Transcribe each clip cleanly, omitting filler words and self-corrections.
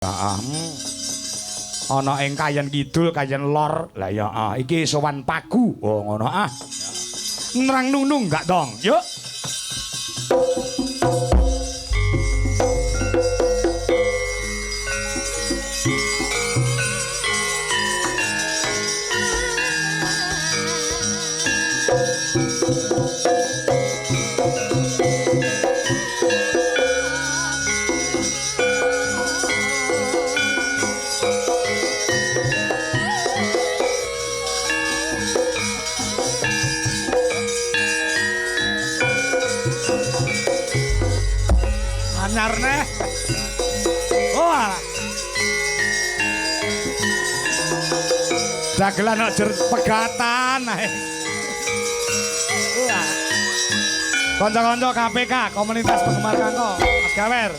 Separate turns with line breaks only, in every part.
Ana ing Kayen Kidul, Kayen Lor. Lah ya iki sowan Pagu. Oh ngono Nerang nunung enggak dong? Yuk. Anyarne. Wah. Dagelan kok jer pegatan ae. Wah. Kanca-kanca KPK, komunitas penggemar Kangko, Mas Gawer.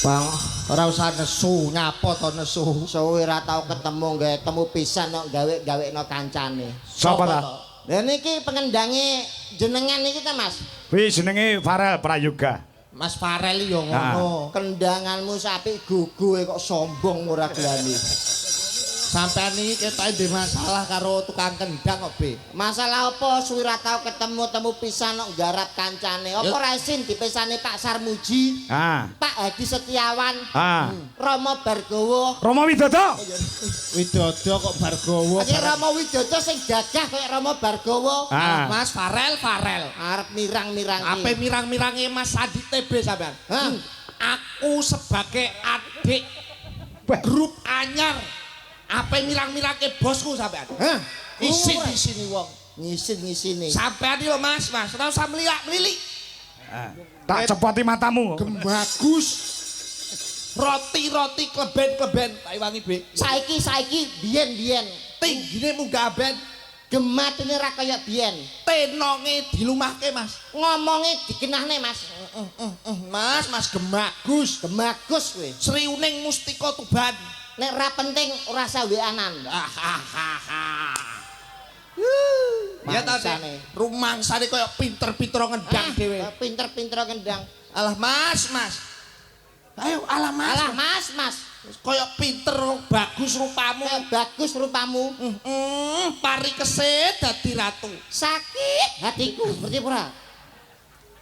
Bang, ora usah nesu, nyapa to nesu.
Suwe ora tau ketemu gawe temu pisan kok gawe-gawekno kancane.
Sapa ta?
Lah niki pengendange jenengan iki ta, Mas?
Kuwi jenenge Farel Prayoga.
Mas Farel yo ngono.
Kendanganmu sapik gugu kok sombong ora gelani.
Sampean iki ketoke ndek masalah karo tukang kendang kok, Be.
Masalah apa suwe ora tau ketemu temu pisan kok garap kancane? Apa ora isin dipisani Pak Sarmuji? Pak Hadi Setiawan. Rama Bargowo.
Rama Widodo.
Widodo kok Bargowo.
Aja Rama Widodo sing gagah kaya Rama Bargowo.
Mas Farel.
Arep mirang-mirang.
Ape mirang-mirange Mas Adi TB sampean? Aku sebagai adik grup anyar. Apa mirang-mirake bosku sampean? Isin di sini wong.
Ngisin-ngisini.
Sampean iki lho Mas, ora usah meliak-melilik.
Tak cepoti matamu.
Bagus. Roti-roti kleben-kleben tak iwangi, Be.
Saiki biyen.
Tinggine munggah ben,
gematine ra kaya biyen.
tenonge dilumahke, Mas.
Ngomongnya dikenahne, Mas.
Mas gemagus.
Gemagus kowe.
Sriuning Mustika Tuban.
Nek ra penting ora usah weanan.
Ya ta, rumangsane kaya pinter-pinter ngendang dhewe.
Pinter-pinter ngendang.
Alah, Mas. Ayo, alah, Mas.
Mas.
Kaya pinter bagus rupamu.
Bagus rupamu.
Pari keset dadi ratu.
Sakit hatiku, ngerti ora?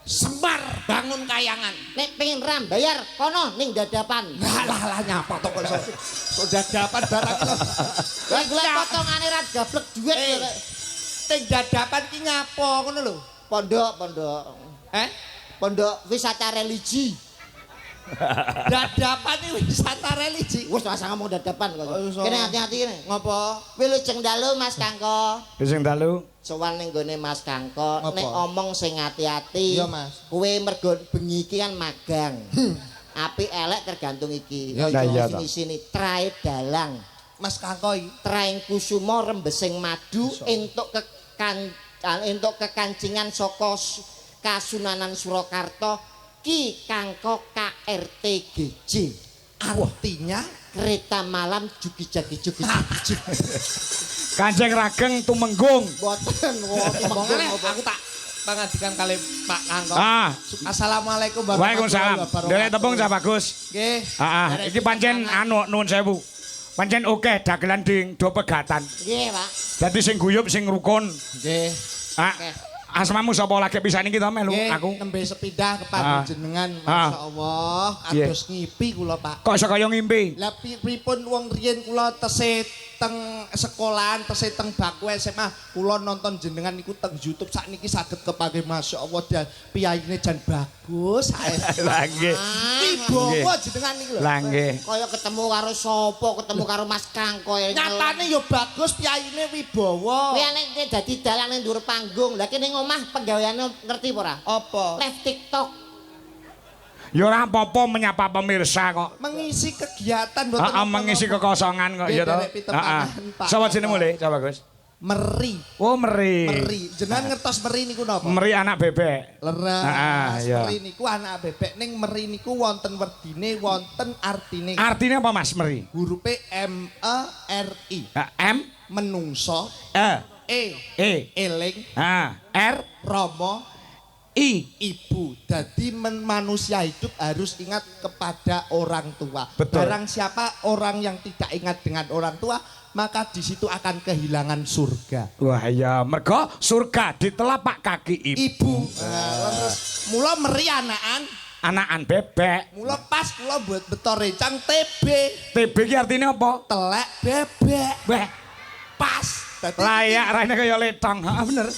Semar bangun kayangan.
Nek pengen ram bayar kono ning dadapan.
Lah nyapa to kok iso dadapan barang.
Lah golek potongane ra gablek dhuwit kok.
Ning dadapan ki nyapa ngono lho.
Pondok. Pondok wisata religi.
Dadapan iki wisata religi.
Wis ora ngomong dadapan kok. Kene hati-hati kene.
Ngopo?
Wilujeng dalu Mas Kangko.
Sing dalu.
Sowan ning gone Mas Kangko, nek omong sing ati-ati.
Iya, Mas.
Kowe mergo bengi iki kan magang. Apik elek tergantung iki.
Ya iya to.
Sini trae dalang.
Mas Kangko iki
Traing kusuma rembesing madu entuk kekancingan saka Kasunanan Surakarta Ki Kangko KRTGJ.
artinya
kereta malam jugi-jagi.
Kanjeng Rageng Tumenggung.
Boten
aku tak pangandikan kali Pak Kangko. Assalamualaikum
warahmatullahi wabarakatuh. Derek tepung Cah Bagus.
Nggih.
Iki pancen nuwun sewu. Pancen oke dagelan ding do pegatan.
Nggih, Pak.
Dadi sing guyub sing rukun.
Nggih.
Asmamu sapa lagi pisan iki to melu aku.
Nembe sepindah kepada jenengan masyaallah ados ngipi kula Pak.
Kok iso kaya ngimpi?
Lah pripun wong riyen kula tesih teng sekolahan tesih teng Baku SMA kula nonton jenengan niku teng YouTube sakniki saged kepanggih masyaallah dan piyaine jan bagus.
Lah nggih.
Wibawa jenengan niku lho.
Lah nggih.
Kaya ketemu karo sapa, ketemu karo Mas Kangko.
Nyatane ya bagus piyaine wibawa.
Kuwi nek dadi dalang ning dhuwur panggung. Lah kene omah penggaweane ngerti apa ora?
Apa?
Live TikTok.
Ya ora apa-apa menyapa pemirsa kok.
Mengisi kegiatan mboten
Heeh, mengisi kekosongan kok ya to. Heeh. Sapa jenengmu Le, Cah Bagus?
Meri.
Oh, Meri.
Meri. Jenengan ngertos Meri niku napa?
Meri anak bebek.
Leres.
iya.
Meri niku anak bebek ning Meri niku wonten werdine, wonten artine.
Artinya apa Mas Meri?
Hurufe M E R I.
M
Menungso.
E
Eling.
R
Rama.
I
Ibu. Jadi manusia hidup harus ingat kepada orang tua.
Betul.
Barang siapa orang yang tidak ingat dengan orang tua, maka di situ akan kehilangan surga.
Wah ya, mergo surga di telapak kaki
Ibu. Mula Meri
anakan bebek.
Mula pas kula buat beto rencang TB.
TB ki artinya apa?
Telek bebek.
Beh,
Pas.
layak raine kaya letong. Heeh bener.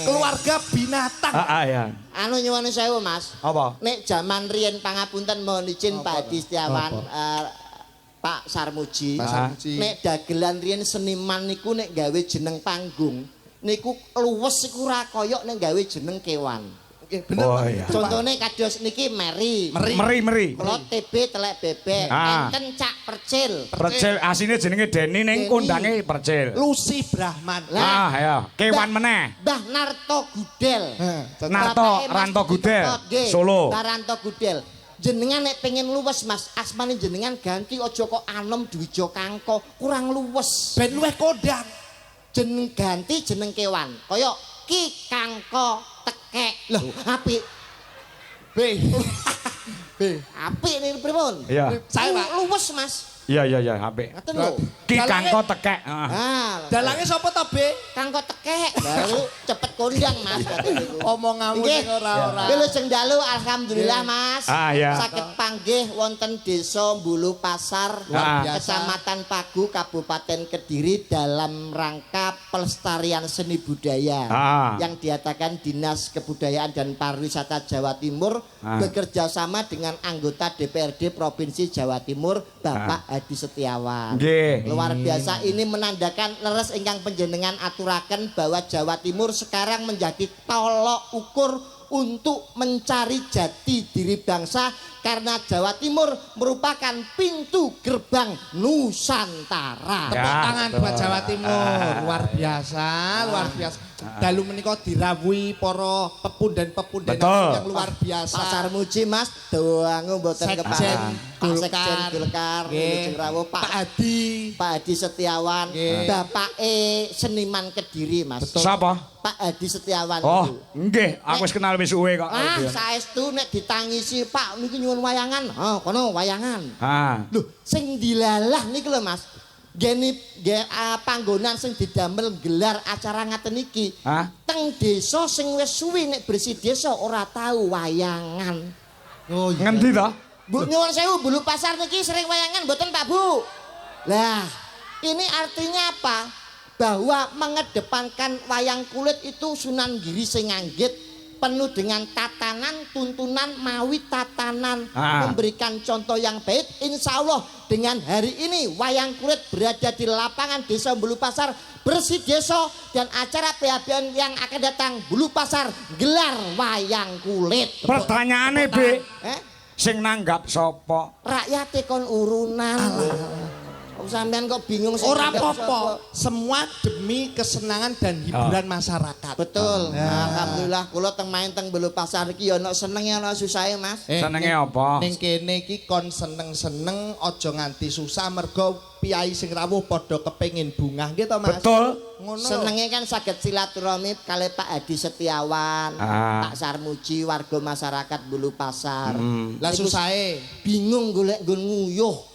Keluarga binatang.
Ya.
Anu nyuwun sewu, Mas.
Apa?
Nek jaman riyen pangapunten mohon izin Pak Hadi Setiawan, Pak Sarmuji. Nek dagelan riyen seniman niku nek gawe jeneng panggung, niku luwes iku ora kaya nek gawe jeneng kewan.
Bener,
oh,
Pak.
iya.
Contohnya kados niki Meri.
Meri.
Kalau TB telek bebek, enten Cak Percil.
Percil asine jenenge Deni ning kondange Percil.
Lucy Brahman.
Ya, kewan meneh.
Mbah Narto Gudel.
Ranto Gudel. Solo.
Mbah Ranto Gudel. Jenengan nek pengen luwes Mas, asmane jenengan ganti aja kok Anom Dwijo Kangko, kurang luwes.
Ben luwih kondang.
Jeneng ganti jeneng kewan. Kaya Ki Kangko Tekek. Loh, apik.
B.
Apik niku pripun?
Iya.
Saya, Pak.
Luwes, Mas.
Iya, apik.
Ngaten lho.
Ki Kangko tekek.
Dalange sapa to, B?
Kangko Tekek. Baru cepet kondang, Mas.
Omonganmu sing ora-ora.
Wilujeng dalu alhamdulillah, Mas.
Iya.
Saged panggih wonten Desa Mbulu Pasar, Kecamatan Pagu, Kabupaten Kediri dalam rangka pelestarian seni budaya yang diadakan Dinas Kebudayaan dan Pariwisata Jawa Timur bekerja sama dengan anggota DPRD Provinsi Jawa Timur, Bapak Hadi Setiawan. Luar biasa, ini menandakan leres ingkang panjenengan aturaken bahwa Jawa Timur sekarang menjadi tolok ukur untuk mencari jati diri bangsa karena Jawa Timur merupakan pintu gerbang Nusantara.
Tepuk tangan buat Jawa Timur. Luar biasa. Dalu menika dirawuhi para pepundhen-pepundhen yang luar biasa.
Pak Sarmuji Mas, doangu mboten
Sekjen
Golkar, Wilujeng rawuh
Pak Hadi
Setiawan, bapake seniman Kediri Mas.
Sapa?
Pak Hadi Setiawan.
Oh, nggih, aku wis kenal wis suwe kok.
Saestu nek ditangisi Pak niki nyuwun wayangan. Kono wayangan.
Lho,
sing dilalah niki lho Mas. Gene panggonan sing didamel gelar acara ngaten iki. Teng desa sing wis suwi nek bersih desa ora tahu wayangan.
Oh iya.
Ngendi to?
Bu nyuwun sewu Bulu Pasar niki sering wayangan mboten Pak Bu? Lah, ini artinya apa? Bahwa mengedepankan wayang kulit itu Sunan Giri sing nganggit penuh dengan tatanan, tuntunan, mawi tatanan, memberikan contoh yang baik. Insya Allah dengan hari ini wayang kulit berada di lapangan Desa Bulu Pasar bersih desa dan acara PHBN yang akan datang Bulu Pasar gelar wayang kulit.
Pertanyaane B, sing nanggap sapa?
Rakyate kon urunan. Sampean kok bingung sing
Ora
nanggap
apa-apa,
sapa?
semua demi kesenangan dan hiburan masyarakat.
Betul. Alhamdulillah kula teng main teng Bulu Pasar iki ya ana senenge ana susahe, Mas.
Senenge apa?
Ning kene iki kon seneng-seneng aja nganti susah mergo piyai sing rawuh padha kepengin bungah nggih to, Mas.
Betul.
Ngono.
Senenge kan saged silaturahmi kali Pak Hadi Setiawan, Pak Sarmuji warga masyarakat Bulu Pasar.
Lah susahe
bingung golek nggon nguyuh.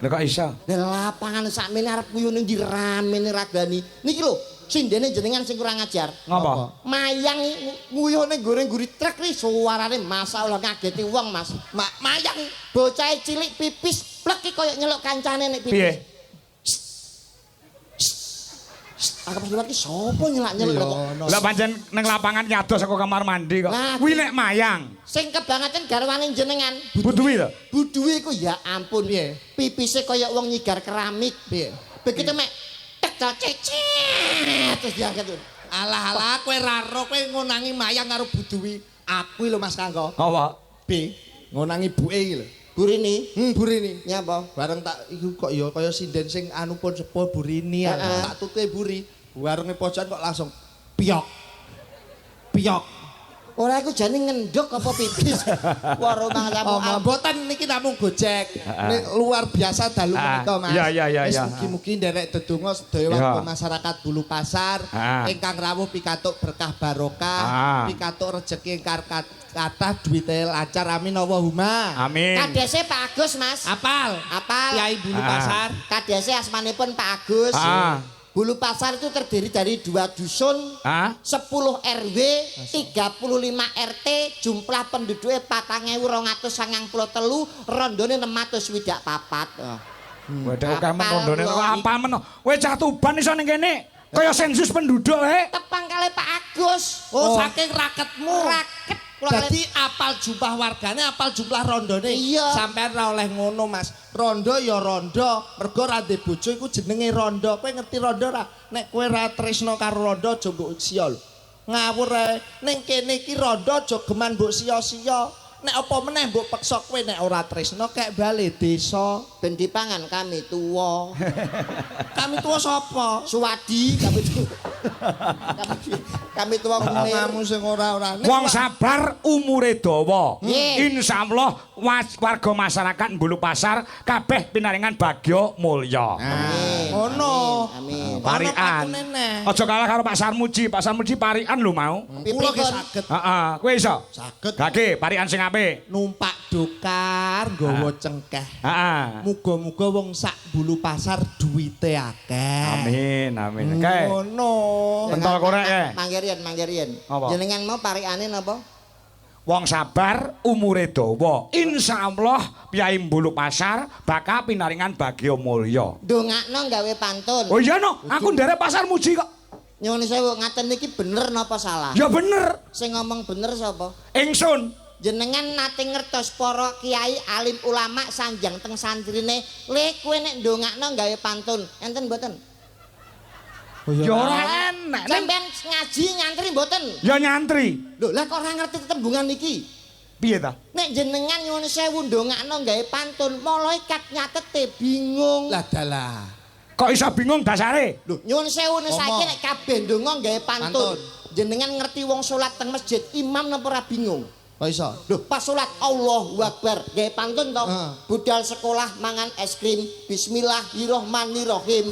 Lha kok iso?
Lah lapangan sakmene arep nguyuh ning ndi ramene ragani. Niki lho, sindene jenengan sing kurang ajar.
Ngapa?
Mayang nguyuh ning goreng guri truk iki suarane masyaallah ngageti wong, Mas. Mayang bocah cilik pipis plek iki koyo nyeluk kancane nek pipis.
Piye?
Aku pas lagi sapa nyelak-nyeluk kok.
Lah pancen ning lapangan nyados saka kamar mandi kok. Kuwi nek mayang.
Sing kebangetan garwane jenengan.
Buduwi to?
Buduwi ku ya ampun piye. Pipise kaya wong nyigar keramik piye. Begitu mek tek cecet terus diangkat.
Alah kowe ra ro kowe ngonangi mayang karo buduwi. Aku lho Mas Kangko.
Apa?
B ngonangi buke iki lho.
Burini.
Burini.
Nyapa?
Bareng tak iku kok ya kaya sinden sing anu pun sepo Burini tak tutuke buri. Warunge pojokan kok langsung piok. Piok.
Ora iku jane ngendhok apa pipis. Warung mangamu.
Mboten niki namung Gojek. Luar biasa dalu menika, Mas.
Iya.
Mugi-mugi nderek dedonga sedaya warga masyarakat Bulu Pasar ingkang rawuh pikatuk berkah barokah, pikatuk rejeki ingkang kathah duwite lancar amin Allahumma.
Amin.
Kadese Pak Agus, Mas.
Apal.
Piyai
Bulu Pasar.
Kadese asmanipun Pak Agus. Bulu Pasar itu terdiri dari 2 dusun, 10 RW, 35 RT, jumlah penduduknya 4.293, rondone 624.
Waduh, akeh men rondone apa men. Kowe cah Tuban iso ning kene. Kaya sensus penduduk
Tepang kali Pak Agus.
Oh, saking raketmu.
Raket.
Jadi apal jumlah wargane, apal jumlah rondone.
Iya.
Sampeyan ra oleh ngono, Mas. Rondo ya rondo, mergo ra ndek bojo iku jenenge rondo. Kowe ngerti rondo ra? Nek kowe ra tresno karo rondo aja mbok sia lho. Ngawur ae. Ning kene iki rondo aja geman mbok sia-sia. Nek apa meneh mbok peksa kowe nek ora tresno kek bali desa.
Ben dipangan kami tuwa.
Kami tuwa sapa?
Suwadi kami tuwa. Kami tuwa ngene.
Kamu sing ora-ora.
Wong sabar umure dawa.
Nggih.
Insyaallah warga masyarakat Bulu Pasar kabeh pinaringan bagya mulya.
Ngono.
Amin.
Parian. Aja kalah karo Pak Sarmuji. Pak Sarmuji parian lho mau.
Kula ki saged.
Heeh, kowe iso?
Saged.
Gage parian sing apik.
Numpak dokar nggawa cengkeh.
Heeh.
Muga-muga wong sak Bulu Pasar duwite akeh.
Amin. Kae.
Ngono.
Pentol korek ya.
Manggerian.
Apa?
Jenengan mau pariane napa?
Wong sabar umure dawa. Insyaallah piyai Bulu Pasar bakal pinaringan bagya mulya.
Ndongakno gawe pantun.
Oh iya no, aku nderek Pasar Muji kok.
Nyuwun sewu ngaten niki bener napa salah?
Ya bener.
Sing ngomong bener sapa?
Ingsun.
Jenengan nate ngertos para kiai alim ulama sanjang teng santrine, "Le kowe nek ndongakno gawe pantun." Enten mboten?
Ya ora enak.
Sampeyan ngaji nyantri mboten?
Ya nyantri.
Lho, lah kok ora ngerti tembungan iki?
Piye ta?
Nek jenengan nyuwun sewu ndongakno gawe pantun, malaikat nyatete bingung.
Lah dalah.
Kok iso bingung dasare?
Lho, nyuwun sewu saiki nek kabeh ndonga gawe pantun. Jenengan ngerti wong salat teng masjid, imam napa ora bingung?
Kok iso?
Lho, pas salat Allahu Akbar, gawe pantun to. Budal sekolah mangan es krim, bismillahirrahmanirrahim.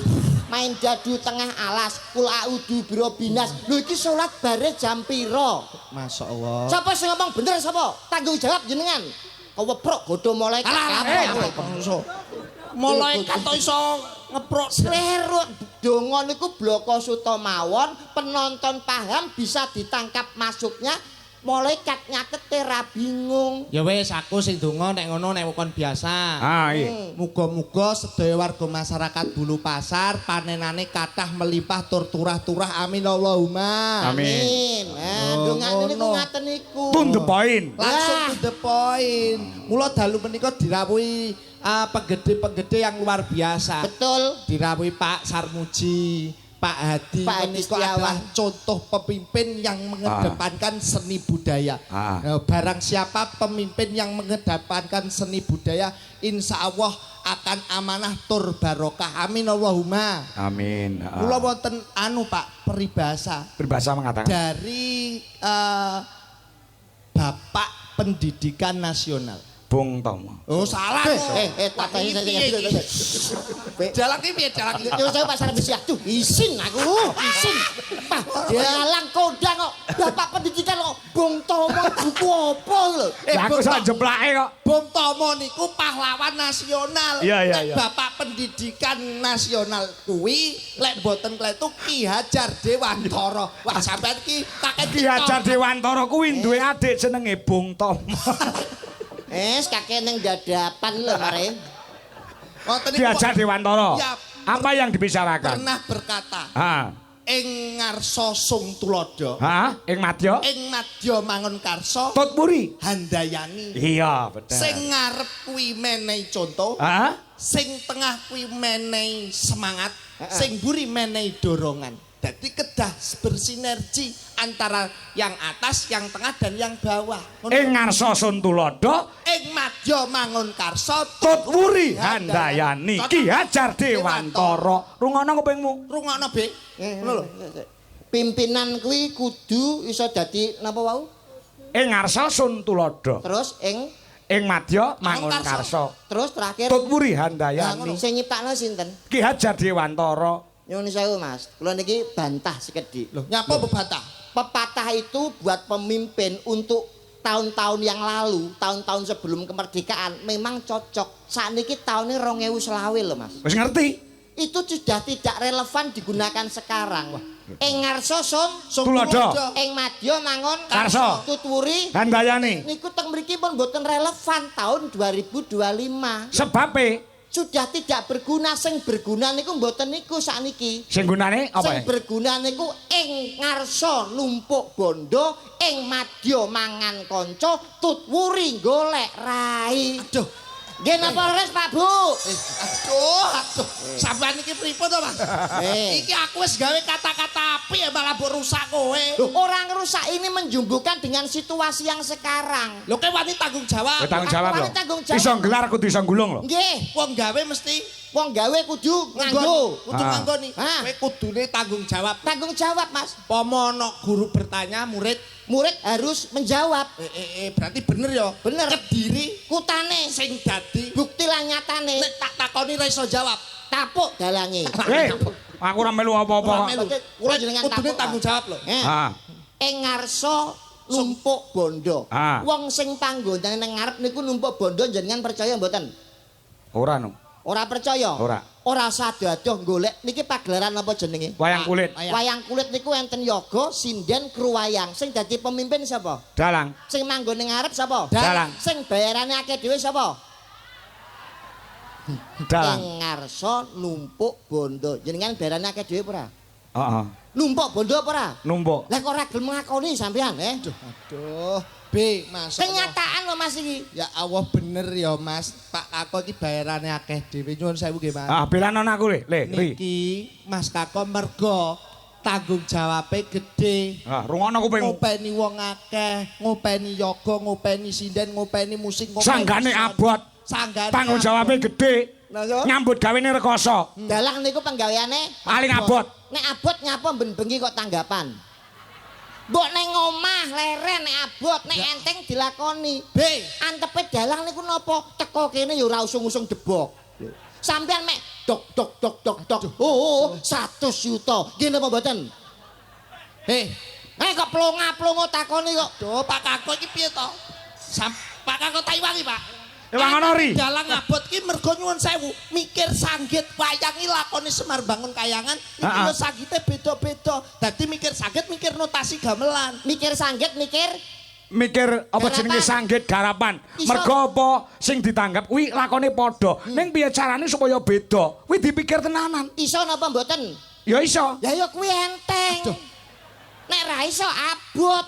Main dadu tengah alas, kul a'udzu birobinas. Lho iki salat bare jam pira?
Masyaallah.
Sapa sing ngomong bener sapa? Tanggung jawab jenengan. Keweprok godho malaikat.
Malaikat kok iso ngeprok
Slero donga niku bloko suta mawon, penonton paham bisa ditangkap masuknya, malaikat nyatete ra bingung.
Ya wis aku sing donga nek ngono nek kon biasa.
Ah iya.
Muga-muga sedaya warga masyarakat Bulu Pasar panenane kathah melimpah tur turah-turah amin Allahumma.
Amin.
Dongane niku ngaten niku.
To the point.
Langsung to the point. Mula dalu menika dirawuhi penggede-penggede yang luar biasa.
Betul.
Dirawuhi Pak Sarmuji, Pak Hadi menika adalah contoh pemimpin yang mengedepankan seni budaya. Barang siapa pemimpin yang mengedepankan seni budaya, insya Allah akan amanah tur barokah. Amin Allahumma.
Amin.
Kula wonten Pak peribahasa.
Peribahasa mengatakan
Dari Bapak Pendidikan Nasional.
Bung Tomo.
Oh salah kok.
Tatane
Dalang ki piye dalang ki?
Yo saya pasar besi aduh isin aku. Isin. Pak dalang kodang kok. Bapak pendidikan kok Bung Tomo buku apa lho?
Lah aku sak jeplake kok.
Bung Tomo niku pahlawan nasional.
Iya.
Bapak Pendidikan Nasional kuwi lek mboten kletu Ki Hajar Dewantara. Wah sampean ki kakek
Ki Hajar Dewantara kuwi duwe adik jenenge Bung Tomo.
Kakek ning dadapan lho mare.
Ki Hajar Dewantara.
Ya,
apa yang dibicarakan?
Pernah berkata. Ing ngarsa sung tulodo.
Ing madya?
Ing madya mangun karsa.
Tutpuri.
Handayani.
Iya, betul.
Sing ngarep kuwi menehi contoh. Sing tengah kuwi menehi semangat. Sing mburi menehi dorongan. Jadi kedah bersinergi antara yang atas, yang tengah dan yang bawah.
Ing ngarsa sun tulodo,
ing madya mangun karsa,
tutwuri handayani. Ki Hajar Dewantara. Rungokno kupingmu.
Rungokno, Be. Ngono lho.
Pimpinan kuwi kudu iso dadi napa wau?
Ing ngarsa sun tulodo.
Terus
ing madya mangun karsa.
Terus terakhir
tutwuri handayani.
Sing nyiptakno sinten?
Ki Hajar Dewantara.
Nyuwun sewu Mas, kula niki bantah sekedhik.
Loh, nyapa bebantah?
Pepatah itu buat pemimpin untuk tahun-tahun yang lalu, tahun-tahun sebelum kemerdekaan memang cocok. Sakniki tahunnya 2020 lho Mas.
Wis ngerti?
Itu sudah tidak relevan digunakan sekarang. Ing ngarsa sun
tulodo,
ing madya mangun
karsa,
tutwuri
handayani.
Niku teng mriki pun mboten relevan tahun 2025.
Sebabe
sudah tidak berguna, sing berguna niku mboten niku sakniki.
Sing gunane apa?
Sing berguna niku ing ngarsa numpuk bondo, ing madya mangan kanca, tutwuri golek rai. Aduh. Nggih napa res Pak Bu?
Aduh. Sampeyan iki pripun to, Mas? Iki aku wis gawe kata-kata apik ya malah mbok rusak kowe.
Orang rusak ini menjumbukan dengan situasi yang sekarang.
Lho kowe wani tanggung jawab.
Tanggung jawab lho.
Tanggung jawab.
Iso gelar kudu iso gulung lho.
Nggih,
wong gawe mesti
wong gawe kudu nganggo.
Kudu nganggo nih. Kowe kudune tanggung jawab.
Tanggung jawab, Mas.
Pomo ana guru bertanya, murid
harus menjawab.
Berarti bener ya.
Bener.
Kediri
kutane
sing dadi
bukti lan nyatane.
Nek tak takoni ra iso jawab.
Tapuk dalange.
Aku ora melu apa-apa.
Kula jenengan
kudune tanggung jawab lho.
Ing ngarsa numpuk bondo. Wong sing panggonan ning ngarep niku numpuk bondo jenengan percaya mboten?
Ora no.
Ora percaya? Ora sadadoh golek niki pagelaran apa jenenge?
Wayang kulit.
Wayang kulit niku enten yoga, sinden, kruwayang. Sing dadi pemimpin sapa?
Dalang.
Sing manggon ning ngarep sapa?
Dalang.
Sing bayarane akeh dhewe sapa?
Dalang.
Ing ngarsa numpuk bondo. Jenengan bayarane akeh dhewe ora?
Heeh.
Numpuk bondo apa ora?
Numpuk.
Lah kok ora gelem ngakoni sampean,
Aduh. B, Mas.
Kenyataan lho Mas iki.
Ya Allah bener ya Mas. Pak Kako iki bayarane akeh dhewe. Nyuwun sewu nggih Mas.
Belan ana aku le.
Niki Mas Kako mergo tanggung jawabe gede.
Rungokno kuping.
Ngopeni wong akeh, ngopeni yoga, ngopeni sinden, ngopeni musik, ngopeni
sanggane abot.
Sanggane.
Tanggung jawabe gede. Nyambut gawene rekoso.
Dalang niku penggaweane
paling abot.
Nek abot nyapa ben bengi kok tanggapan. Mbok ning omah leren nek abot, nek enteng dilakoni.
B,
antepe dalang niku napa? Teko kene ya ora usung-usung debok. Sampeyan mek dok. Oh, 100 juta. Nggih napa mboten? Kok plonga-plongo takoni kok.
Duh, Pak Kako iki piye to? Pak Kako tak iwangi, Pak.
Wangono ri.
Dalang abot ki mergo nyuwun sewu, mikir sanggit wayang iki lakone Semar Bangun Kayangan, iki lho sanggite beda-beda. Dadi mikir sanggit, mikir notasi gamelan.
Mikir sanggit, mikir
apa jenenge sanggit garapan. Mergo apa sing ditanggap kuwi lakone padha. Ning piye carane supaya beda? Kuwi dipikir tenanan.
iso napa mboten?
Ya iso.
Ya kuwi enteng. Nek ra iso abot.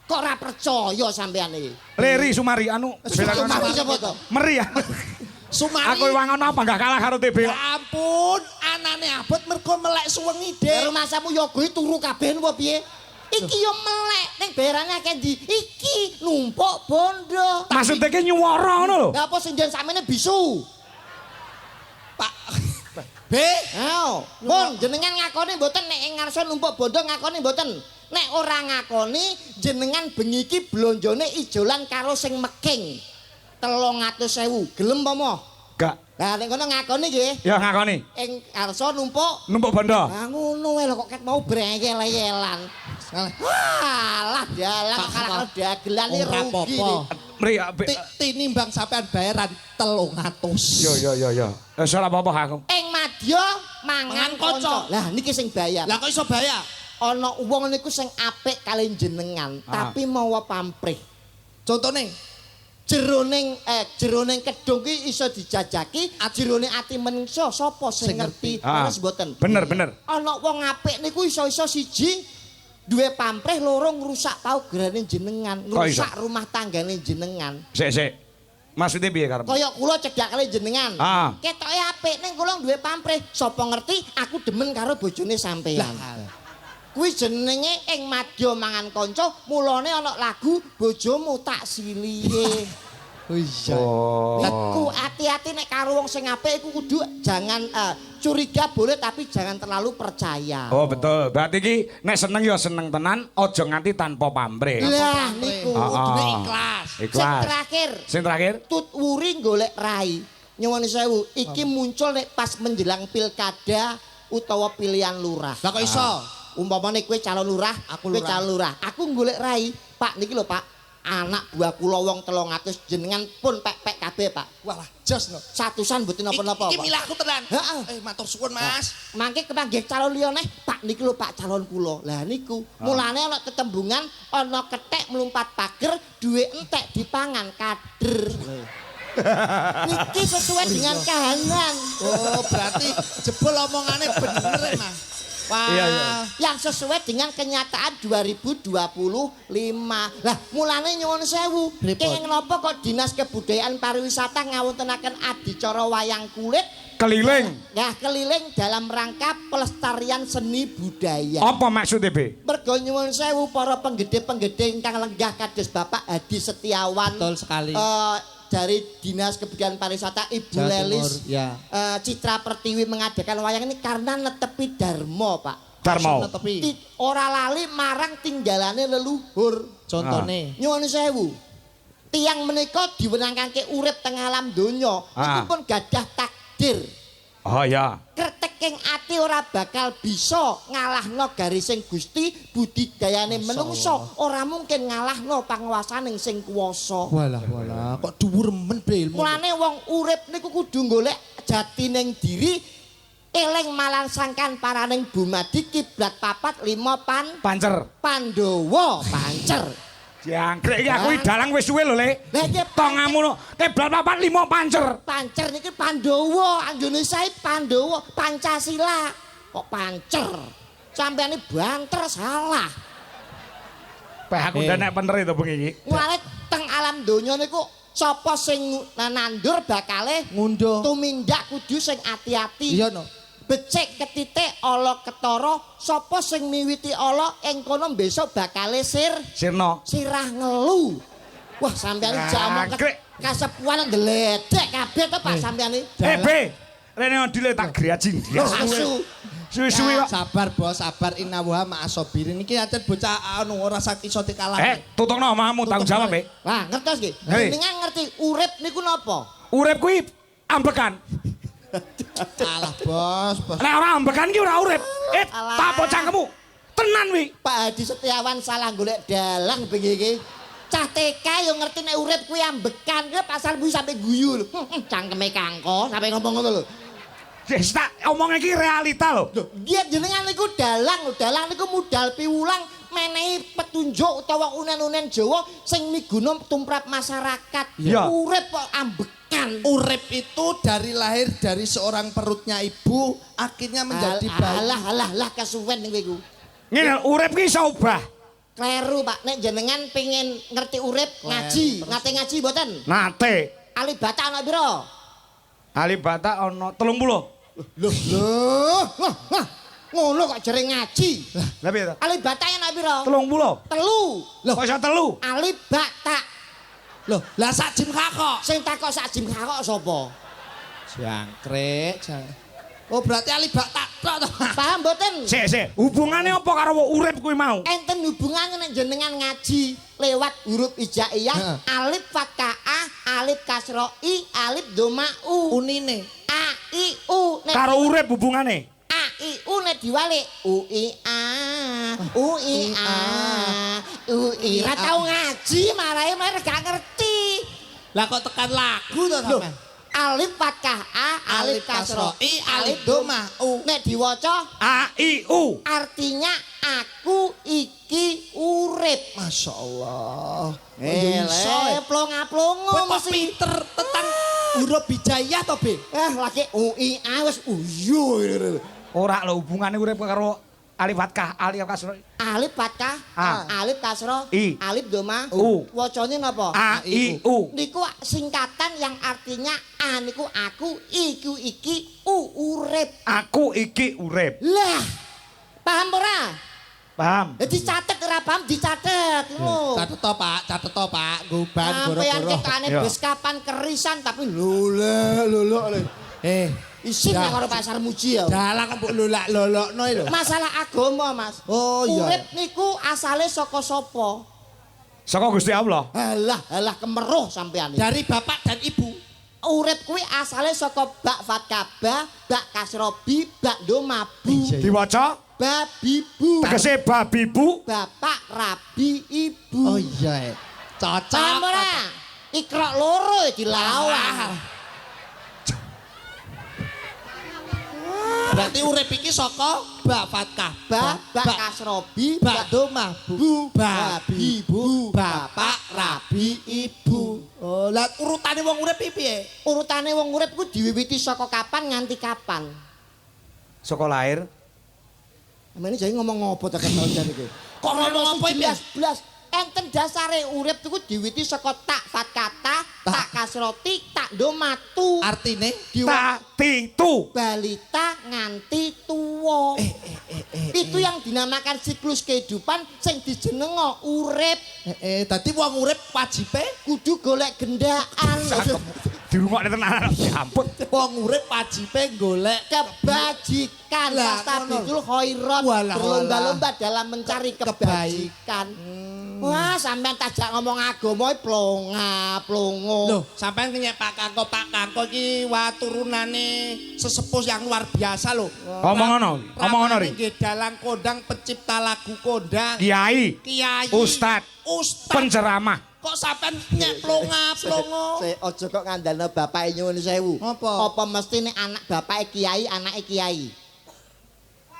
Kok ora percaya sampean iki?
Leri Sumari anu
Sumari sapa to?
Meri ya.
Sumari.
Aku wangono apa enggak kalah karo TB.
Ya ampun, anane abot mergo melek suwengi, Dik.
Rumasamu yogo turu kabeh apa piye? Iki yo melek ning bayarane akeh ndi? Iki numpuk bondo.
Maksudnya ki nyuwara ngono lho.
Lah apa sing njen samene bisu?
Pak B.
Ayo, pun jenengan ngakoni mboten nek ing ngarsa numpuk bondo ngakoni mboten. Nek ora ngakoni jenengan bengi iki blonjone ijolan karo sing meking. 300.000. Gelem apa moh?
Enggak.
Lah nek kono ngakoni nggih.
Ya ngakoni.
Ing ngarsa numpuk
bondo.
Ah ngono wae lho kok ket mau brengkel-yelan. Walah dalang karo dagelan iki rugi.
Mri
tinimbang sampean bayaran 300.
Ya. Wis ora apa-apa aku.
Ing madya mangan kanca. Lah niki sing bayar.
Lah kok iso bayar?
Ana wong niku sing apik kali jenengan, tapi mawa pamrih.
Contone
jeroning kedung ki iso dijajaki, jerone ati menungso sapa sing ngerti? Terus mboten.
Bener.
Ana wong apik niku iso-iso siji duwe pamrih, loro ngrusak paugerane jenengan, ngrusak rumah tanggane jenengan.
Sik. Maksudnya piye karep?
Kaya kula cedhak kali jenengan. Ketoke apik ning kula duwe pamrih, sapa ngerti aku demen karo bojone sampeyan. Kuwi jenenge ing madya mangan kanca, mulane ana lagu bojomu tak silihe.
Oh iya.
Iku hati-hati nek karo wong sing apik iku kudu jangan curiga boleh tapi jangan terlalu percaya.
Oh betul. Berarti iki nek seneng ya seneng tenan, aja nganti tanpa pamrih.
Lah niku
kudune ikhlas.
Sing terakhir. Tut wuri golek rai. Nyuwun sewu, iki muncul nek pas menjelang pilkada utawa pilihan lurah.
Lah kok iso?
Umpamane kowe calon lurah, kowe calon lurah. Aku golek rai. Pak niki lho, Pak. Anak buah kula wong 300 jenengan pun pek-pek kabeh, Pak.
Walah, jos no.
Satusan mboten napa-napa.
Iki milahku tenan.
Heeh.
Matur suwun, Mas.
Mangke kepanggih calon liyane, Pak niki lho Pak calon kula. Lah niku, mulane ana tetembungan ana kethek mlumpat pager, duwe entek dipangan kader. Niki sesuai dengan kahanan.
Oh, berarti jebol omongane bener, Mas. Wah,
yang sesuai dengan kenyataan 2025. Lah, mulane nyuwun sewu. Kenging napa kok Dinas Kebudayaan Pariwisata ngawontenaken adicara wayang kulit
keliling.
Ya, keliling dalam rangka pelestarian seni budaya.
Apa maksudnya, Be?
Mergo nyuwun sewu para penggede-penggede ingkang lenggah kados Bapak Hadi Setiawan.
Betul sekali.
Dari Dinas Kebudayaan Pariwisata Ibu
Jawa
Lelis
Timur, ya.
Citra Pertiwi mengadakan wayang ini karena netepi Darmo, Pak.
Darmo.
Ora lali marang tinggalane leluhur.
Contone.
Nyuwun sewu. Tiang menika diwenangake urip teng alam donya, iku pun gadah takdir.
Oh ya.
Kreteking ati ora bakal bisa ngalahno garising Gusti, budidayane menungso ora mungkin ngalahno panguwasaning sing kuwasa.
Walah, kok dhuwur men ilmu.
Mulane wong urip niku kudu golek jatining diri, eling malangsangkan paraning bumadi kiblat 4 5
pancer.
Pandhawa pancer.
Jangkrik iki aku dalang wis suwe lho, Le.
Lah iki
tongamu no, kiblat 4 5 pancer.
Pancer niki Pandhawa, Indonesia Pandhawa, Pancasila. Kok pancer? Sampeyan banter salah.
Peh aku nek bener itu bengi iki.
Mulane teng alam donya niku sapa sing nandur bakale
ngunduh.
Tumindak kudu sing ati-ati.
Iya no.
Becik ketitik ala ketara, sapa sing miwiti ala ing kono besok bakale
sirna.
Sirah ngelu. Wah, sampeyan jamu kasepuan gledek kabeh to Pak sampeyan iki.
Be, rene ndile tak griajin dia. Suwi-suwi kok.
Sabar, Bos, sabar innawa ma'asobirin. Niki ancen bocah anu ora iso dikalahke.
Tutungno omahmu tanggung jawab, Be.
Wah, ngertos nggih. Jenengan ngerti urip niku napa?
Urip kuwi ambekan.
Alah, Bos.
Nek ora ambekan ki ora urip. Tak apa cangkemmu. Tenan wi.
Pak Hadi Setiawan salah golek dalang bengi iki. Cah TK yo ngerti nek urip kuwi ambekan, kuwi pasar kuwi sampe guyu lho. Cangkeme kangko sampe ngomong ngono lho.
Wis tak omong iki realita lho.
Dia jenengan niku dalang niku modal piwulang menehi petunjuk utawa unen-unen Jawa sing miguna tumrap masyarakat.
Ya.
Urip kok ambekan.
Urip itu dari lahir dari seorang perutnya ibu akhirnya menjadi bayi.
Alah kesuwen niku iku.
Ngene urip ki iso obah.
Kleru Pak, nek jenengan pengen ngerti urip ngaji, ngate ngaji mboten?
Nate.
Alibata ana pira?
Alibata ana 30.
Loh. Ngono kok jere ngaji.
Lah piye to?
Alibata ana pira?
30.
Telu.
Kok iso 3?
Alibata.
Loh, lah sak jim kakok.
Sing takok sak jim kakok sapa?
Jangkrik. Oh, berarti alibata tok to.
Paham mboten?
Sik. Hubungane apa karo urip kuwi mau?
Enten hubungannya nek jenengan ngaji lewat huruf hijaiyah, alif fathah, alif kasro i, alif doma u.
Unine.
A I U nek
Karo urip hubungane.
A I U nek diwalik U I A U I A U I. Ra tau ngaji marahe gak ngerti.
Lah kok tekan lagu to sampean?
Alif fathah A, alif kasro
I, alif doma u.
Nek diwaca
A I U.
artinya aku iki urip.
Masya Allah.
Plonga-plongo
Kok pinter tentang huruf hijaiyah to, Be?
lagi UI wis uyu.
Ora lho hubungane urip karo alif fathah, alif kasro.
Alif fathah, alif kasro,
I.
alif doma,
U.
wacane napa?
A I U.
Niku singkatan yang artinya A niku aku, iku iki, urip.
Aku iki urip.
Lah, paham ora?
Paham?
Dicatet ora paham dicatet. Ngono.
Catet to, Pak. Goban
Sampeyan
goro-goro.
tekane
Iya.
bes kapan kerisan tapi lolok. Isin nek karo pasar muji ya.
Dalang mbok lolak-lolokno lho.
Masalah agama, Mas.
Oh iya.
Urip niku asale saka sapa?
Saka Gusti Allah.
Halah kemeruh sampean iki.
Dari bapak dan ibu.
Urip kuwi asale saka bak fatkabah, bak kasrobi, bak domabu.
Diwaca
Babibu.
tegese babibu.
Bapak rabi ibu.
Oh iya. Cocok.
Paham ora? Ikrok loro dilawan.
Berarti urip iki saka bak fatkah,
Bak kasrobi,
bak doma, bu, babi, bu, bapak, rabi, ibu. Oh, lah urutane wong urip piye?
Urutane wong urip ku diwiwiti saka kapan nganti kapan?
Saka lahir.
Amene jane ngomong apa tekan jar iki?
Kok ngomong apa iki?
Blas. Enten dasare urip iku diwiwiti saka tak fatkata, tak kasroti, tak domatu.
Artine
Tak titu.
Balita nganti tuwa. Itu yang dinamakan siklus kehidupan sing dijenengo urip.
dadi wong urip wajibe
Kudu golek gendaan.
Dirungokne tenan. Ya ampun.
wong urip wajibe golek
Kebajikan.
Lah,
Fastabiqul khairat.
Walah,
Berlomba-lomba dalam mencari kebaikan. Wah, sampean tajak ngomong agama plonga-plongo.
Loh, sampean nyek Pak Kangko iki turunane sesepuh yang luar biasa loh.
Omong ngono ri.
Nggih dalang kondang pencipta lagu kondang.
Kiai,
Ustad,
penceramah.
Kok sampean nyek plonga-plongo?
Aja kok ngandalno bapake nyuwun sewu.
Apa?
Apa mesti nek anak bapake kiai, anake kiai?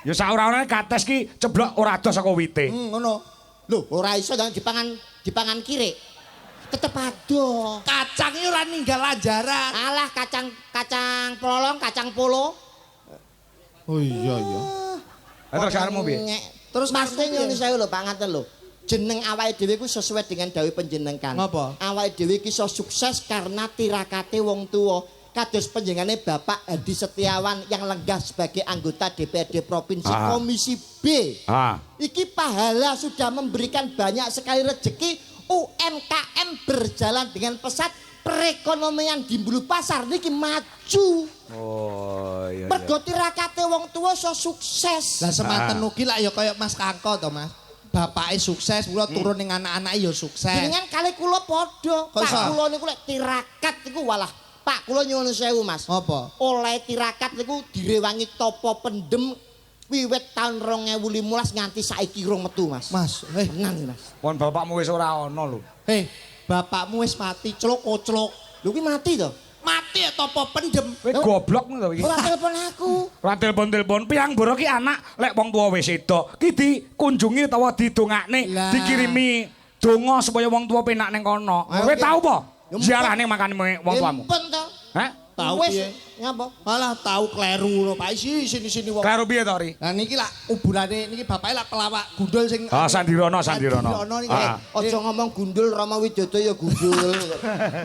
Ya saurane kates ki ceblok ora adoh saka wite.
Ngono.
Lho, ora iso jangan dipangan kiri. Tetep ado.
Kacang iki ora ninggal ajaran.
Alah kacang polong, kacang polo.
Oh iya.
Terus karemu piye?
Terus maksudnya nyuwun sewu lho Pak ngaten lho. Jeneng awake dhewe ku sesuai dengan dawuh panjenengan.
Ngapa?
Awake dhewe iki iso sukses karena tirakate wong tuwa. Kados panjenengane Bapak Hadi Setiawan yang lenggah sebagai anggota DPRD Provinsi Komisi B. Iki pahala sudah memberikan banyak sekali rezeki. UMKM berjalan dengan pesat, perekonomian di Bulu Pasar niki maju.
Oh iya.
Mergo tirakate wong tuwa iso sukses.
Lah semanten ugi lak ya kaya Mas Kangko to, Mas. Bapake sukses, kula turun ning anak-anake ya sukses.
Dengan kali kula padha.
Kok iso?
Pak kula niku lek tirakat niku walah Pak kula nyuwun sewu Mas.
Apa?
Oleh tirakat niku direwangi topo pendem wiwit tahun 2015 nganti saiki rong metu Mas.
Mas,
Tenan Mas.
Pon bapakmu wis ora ana lho.
Bapakmu wis mati, cluk kocluk.
Lho kuwi mati to?
Mati atau apa pendem?
Kowe goblok ngono iki.
Ora telepon aku.
Ora telepon-telepon piyang mboro ki anak lek wong tuwa wis sedo. Ki dikunjungi utawa didongakne,
Lah.
dikirimi donga supaya wong tuwa penak ning kono. Kowe tau apa? Ziarah ning makane wong tuamu.
Empen to.
Hah?
Tahu
Wis,
piye?
ngapa?
Malah tahu kleru lho Pak sini wong.
Karo piye to, Ri?
Lah niki lak kuburane niki bapake lak pelawak gundul sing
Ah, Sandirono.
niki.
Ah.
Aja ngomong gundul Rama Widodo ya gundul.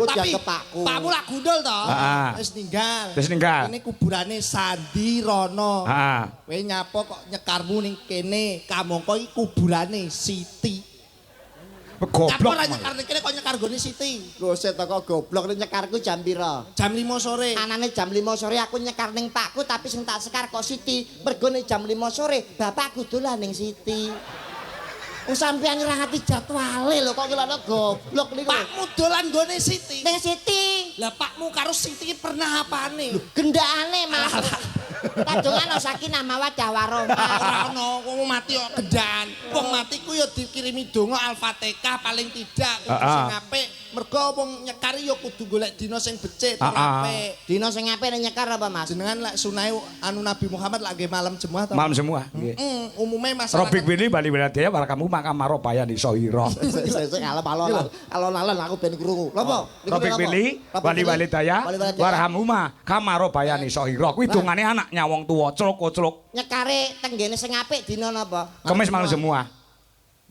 Kok
Tapi
dianggep pakku.
Pakmu lak gundul to.
Ah.
Wis ninggal.
Wis ninggal.
Ini kuburane Sandirono.
Heeh.
Kowe nyapa kok nyekarmu ning kene? Kamangka iki kuburane Siti. Nyapa
Goblok.
ora nyekar ning kene kok nyekar gone Siti?
Lho set teko goblok nek nyekarku jam pira?
Jam 5 sore.
Anane jam 5 sore aku nyekar ning pakku tapi sing tak sekar kok Siti. Mergo nek jam 5 sore bapakku dolan ning Siti. Wong sampeyan ora ngerti jadwale lho kok kelana goblok niku.
Pakmu dolan gone Siti.
Ning Siti.
Lah pakmu karo Siti pernah apane?
Gendakane malah. Kadongan sakinah mawaddah warahmah.
Ora ono wong mati kok gendaan. Wong mati ku ya dikirimi donga Al-Fatihah paling tidak kudu sing apik. Mergo wong nyekari ya kudu golek dina sing becik tur apik.
Dina sing apik nek nyekar apa, Mas?
Jenengan lek sunai anu Nabi Muhammad lagi malam Jumat to.
Malam semua. Nggih.
Umume masyarakat
Robik Bini Bali Wiladaya para kamu maka marobayan iso ira.
Sesuk alon-alon aku ben krungu. Lapa?
Robik Bini Bali Wiladaya warhamuma kamarobayan iso ira. Kuwi dongane anaknya wong tuwa, cluk-cluk.
Nyekare tenggene sing apik dina napa?
Kemis malam semua.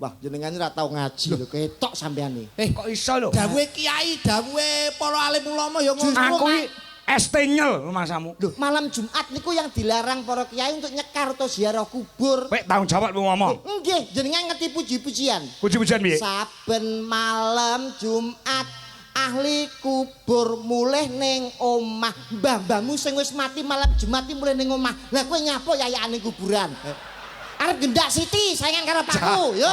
Wah, jenengan ora tau ngaji lho, ketok sampean iki.
Kok iso lho?
dawuhe kiai, dawuhe para alim ulama ya ngono.
Aku iki estenyel masamu.
Loh, malam Jumat niku yang dilarang para kiai untuk nyekar atau ziarah kubur.
Kowe tanggung jawab lu ngomong.
Nggih, jenengan ngerti puji-pujian.
Puji-pujian piye?
Saben malam Jumat ahli kubur mulih ning omah. Mbah-mbahmu sing wis mati malam Jumat iki mulih ning omah. Lah kowe nyapa yayakane kuburan? Arep gendak Siti saingan karo pakku, yo.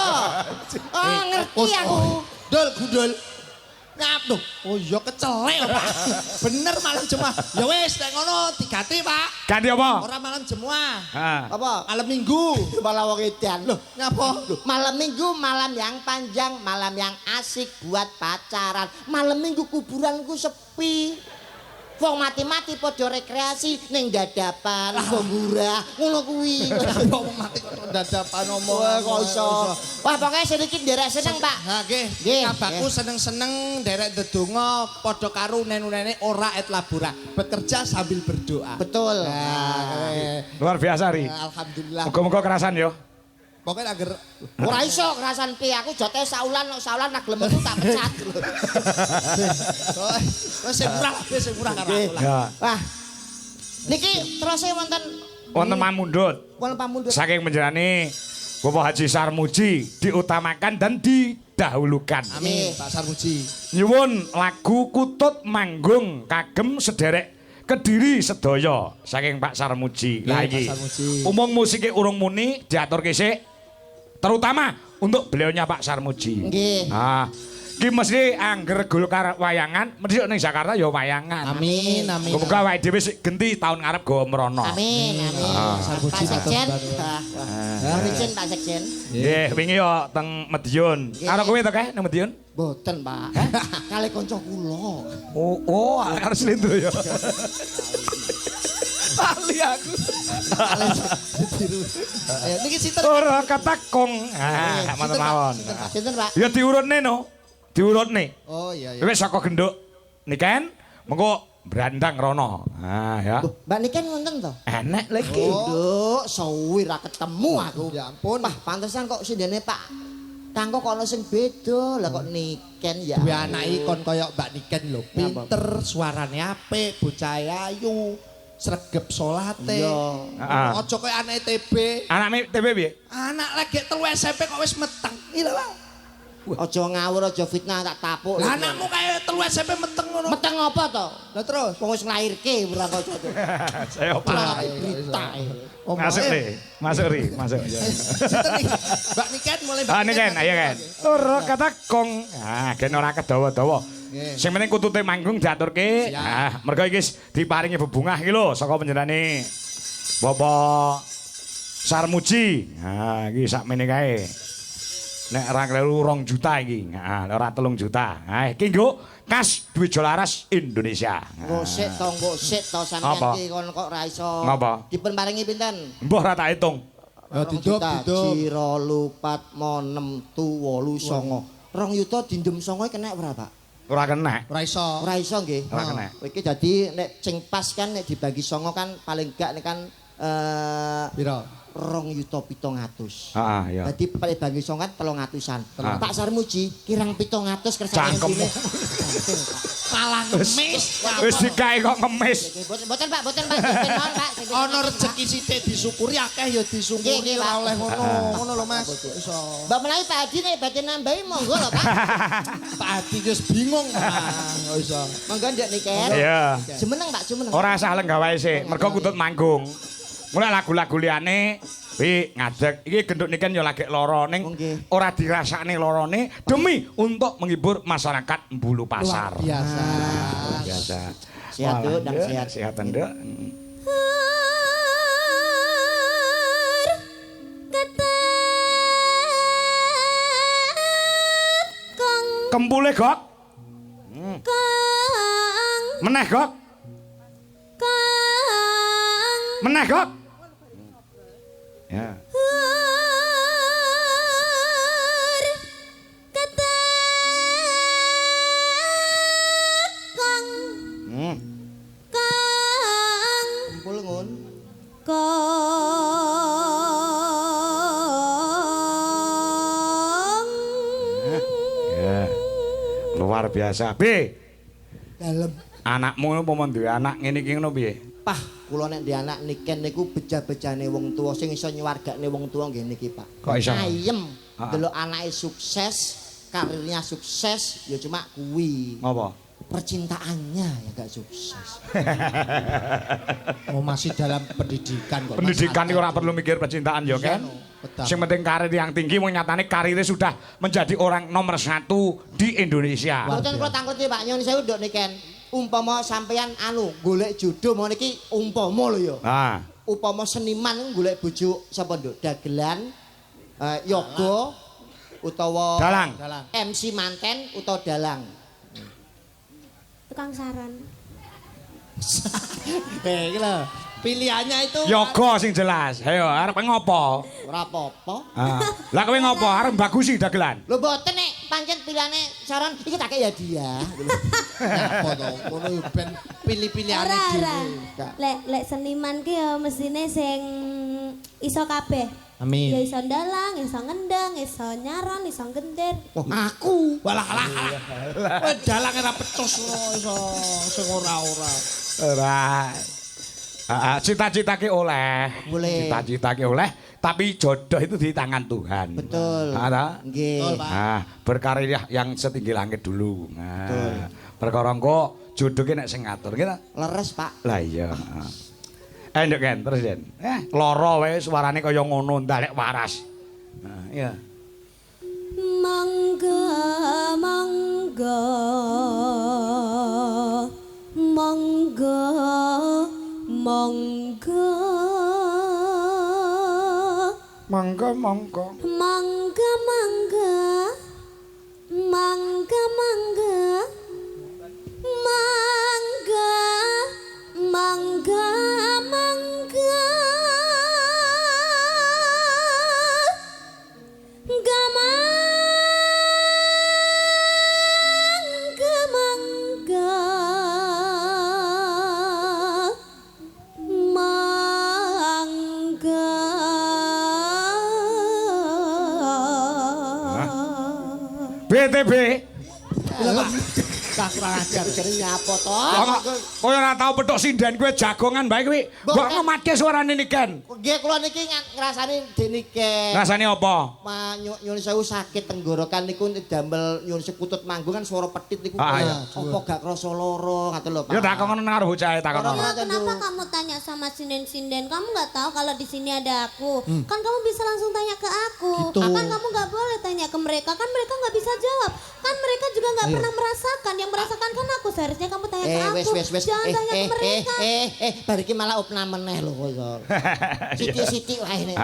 Oh, ngerti aku.
Dul gundul. Ngap lho. Oh iya kecelek Pak. Bener malam Jumat. Ya wis nek ngono digati Pak.
Ganti apa?
Ora malam Jumat.
Ah.
Apa?
Malam Minggu.
Malah wong edan.
Loh, ngapa?
Malam Minggu malam yang panjang, malam yang asik buat pacaran. Malam Minggu kuburanku sepi. Wong mati-mati padha rekreasi ning dadapan, gembura, ngono kuwi.
Wong mati kok dadapan omong.
Wah, kok iso. Wah, pokoke sedikit nderek seneng, Pak.
Ha nggih.
Nggih.
Kabahku seneng-seneng derek ndedonga padha karo nenu-nene ora et labora. Bekerja sambil berdoa.
Betul.
Luar biasa, Ri.
Alhamdulillah.
Muga-muga kerasan yo.
Pokoknya agar
Ora iso kerasan pi aku jote saulan nak gelem metu tak pecat.
Wes sing murah karo aku lah.
Ya.
Wah. Niki terus
Wonten pamundhut.
wonten pamundhut.
Saking menjerani Bapak Haji Sarmuji diutamakan dan didahulukan.
Amin, Pak Sarmuji.
Nyuwun lagu Kutut Manggung kagem sederek Kediri sedaya saking Pak Sarmuji. Lah
Pak
iki.
Sarmuji.
Umum musiknya urung muni diaturke sik. Terutama untuk beliaunya Pak Sarmuji.
Nggih.
Nah, iki mesti angger Golkar wayangan, mesti ning Jakarta ya wayangan.
Amin, amin.
Muga awake dhewe sik genti tahun ngarep go mrono.
Amin.
Sarmuji
Pak Sekjen.
matur
Izin Pak Sekjen.
Nggih, wingi yo teng Madiun. Karo kowe to kae nang Madiun?
Boten, Pak. Kali kanca kula.
Oh, harus lindro ya. Lali aku.
Niki sinten?
Ora katakong. Ah, mantep mawon.
Sinten, Pak?
Ya diurutne no. Diurutne.
Oh iya iya.
Wis saka genduk. Niken mengko brandang rono. Ah ya.
Mbak Niken wonten to?
Enek lagi.
Nduk, suwi ra ketemu aku.
Ya ampun.
Wah, pantesan kok sindene Pak Tangko kok ono sing beda. Lah kok Niken ya.
Duwe anake kon kaya Mbak Niken lho. Pinter, suarane apik, bocah ayu, sregep salate.
Iya.
Aja kaya anake TB.
Anak TB piye?
Anak lagi telu SMP kok wis meteng. Iya lah.
Aja ngawur, aja fitnah tak tapuk.
Lah anakmu kaya telu SMP meteng ngono.
meteng apa to?
Lah terus
Wong wis nglairke ora kok.
Saya
Ora
apa?
berita.
Masuk nih. Masuk ri, masuk.
Sinten iki? Mbak Niken mulai Mbak
Ah Niken, ayo kan. Ora katakong. Ah, gen ora kedawa-dawa. Sing penting kutute manggung diaturke. Ah, mergo iki diparingi bebungah iki lho saka panjenengane Bapak Sarmuji. Ah, iki sakmene kae. Nek ora kleru 2 juta iki. Nah, ora 3 juta. Nah, iki nggo kas duit Jolaras Indonesia.
Ngosik to sampeyan iki kon kok ra iso. Dipun paringi pinten?
Mbah ora tak hitung.
Ya didop.
2 4 6 8 9. 2 yuta dindem 9 kena berapa?
Ora kena.
Ora iso.
Ora iso nggih.
Ora kena.
Iki dadi nek sing pas kan nek dibagi 9 kan paling gak nek kan
Piro?
2.700.000.
Heeh, ya.
Dadi bagi 9 kan 300-an. Pak Sarmuji kirang 700 kersane
Cangkem.
Malah ngemis.
Wis dikae kok ngemis.
Boten Pak, ben mohon Pak.
Ana rezeki sithik disyukuri akeh ya disyukuri ora oleh ngono. Ngono lho Mas. Iso.
Mbak menawi Pak Hadi nek badhe nambahi monggo lho Pak.
Pak Hadi wis bingung. Iso.
Monggo ndek niken.
Iya.
Jemeneng Pak, jemeneng.
Ora usah lenggah wae sik, mergo kutut manggung. Mulai lagu-lagu liyane wi ngadeg iki genduk niken ya lagi lara ning ora dirasakne larane demi untuk menghibur masyarakat Mbulu Pasar.
Biasa.
Biasa.
Sehat Nduk, dan sehat.
Sehat Nduk. Kempule Gok. Meneh Gok. Meneh Gok. Ya.
Kumpul ngun.
Ya. Luar biasa. B.
Dalem.
Anakmu apa duwe anak ngene iki ngono piye?
Pah, kula nek ndek anak niken niku beja-bejane wong tuwa sing iso nyuwargakne wong tuwa nggih niki, Pak.
Kok iso?
Ayem delok anake sukses, karirnya sukses, ya cuma kuwi.
Apa?
Percintaannya ya gak sukses.
Oh masih dalam pendidikan kok.
Pendidikan iki ora perlu mikir percintaan ya kan? Sing penting karir yang tinggi wong nyatane karirnya sudah menjadi orang nomor 1 di Indonesia.
Mboten kula tangketi Pak nyun sewu nduk niken. Umpama sampeyan golek jodoh mau niki umpama lho ya.
Ah.
Upama seniman golek bojo sapa nduk? Dagelan, yoga utawa
Dalang.
MC manten utawa dalang.
Tukang saran.
Iki lho. Pilihannya itu
Yoga sing jelas. Ayo arep ngopo?
Ora apa-apa.
Ah. Lah kowe ngopo? Arep bagusi dagelan.
Lho mboten nek pancen pilihane saran iki tak kei hadiah.
apa to? Ngono yo ben pilih-pilihane dhewe.
Lek seniman ki ya mestine sing iso kabeh.
Amin.
Ya iso ndalang, iso ngendang, iso nyaran, iso gender.
Aku.
Walah alah. Kowe dalang ora pecus iso sing ora-ora.
Ora. Cita-cita ki oleh.
Boleh.
Cita-cita ki oleh, tapi jodoh itu di tangan Tuhan.
Betul.
Nggih.
Nggih.
Berkarir yang setinggi langit dulu. Nah, perkara engko jodoh ki nek sing ngatur ki ta?
Leres, Pak.
Lah iya. Nduk kan terus Den. Lara wae suarane kaya ngono ndalek waras. Nah, iya.
Mangga mangga mangga mangga
Mangga mangga.
mangga mangga mangga mangga mangga mangga mangga mangga mangga
BTB.
Tak ajar jenenge apa to?
Kowe ora tau petuk sinden kowe jagongan bae kowe. Mbok ngematke suarane niken.
Nggih kula niki ngrasani denike.
Rasane apa?
Nyun sewu sakit tenggorokan niku damel nyun sekutut manggung kan suara pedhit niku.
Iya.
Apa gak krasa lara ngoten lho, Pak.
Ya takon karo bocahe takon.
Kenapa kamu tanya sama sinden-sinden? Kamu nggak tahu kalau di sini ada aku. Kan kamu bisa langsung tanya ke aku.
Gitu.
Kan kamu nggak boleh tanya ke mereka. Kan mereka nggak bisa jawab. Kan mereka juga nggak pernah merasakan. merasakan, yang merasakan kan aku. Seharusnya kamu tanya ke aku.
Wes.
Jangan tanya ke mereka.
Bar iki malah opna meneh lho kok. Siti-siti wae nek.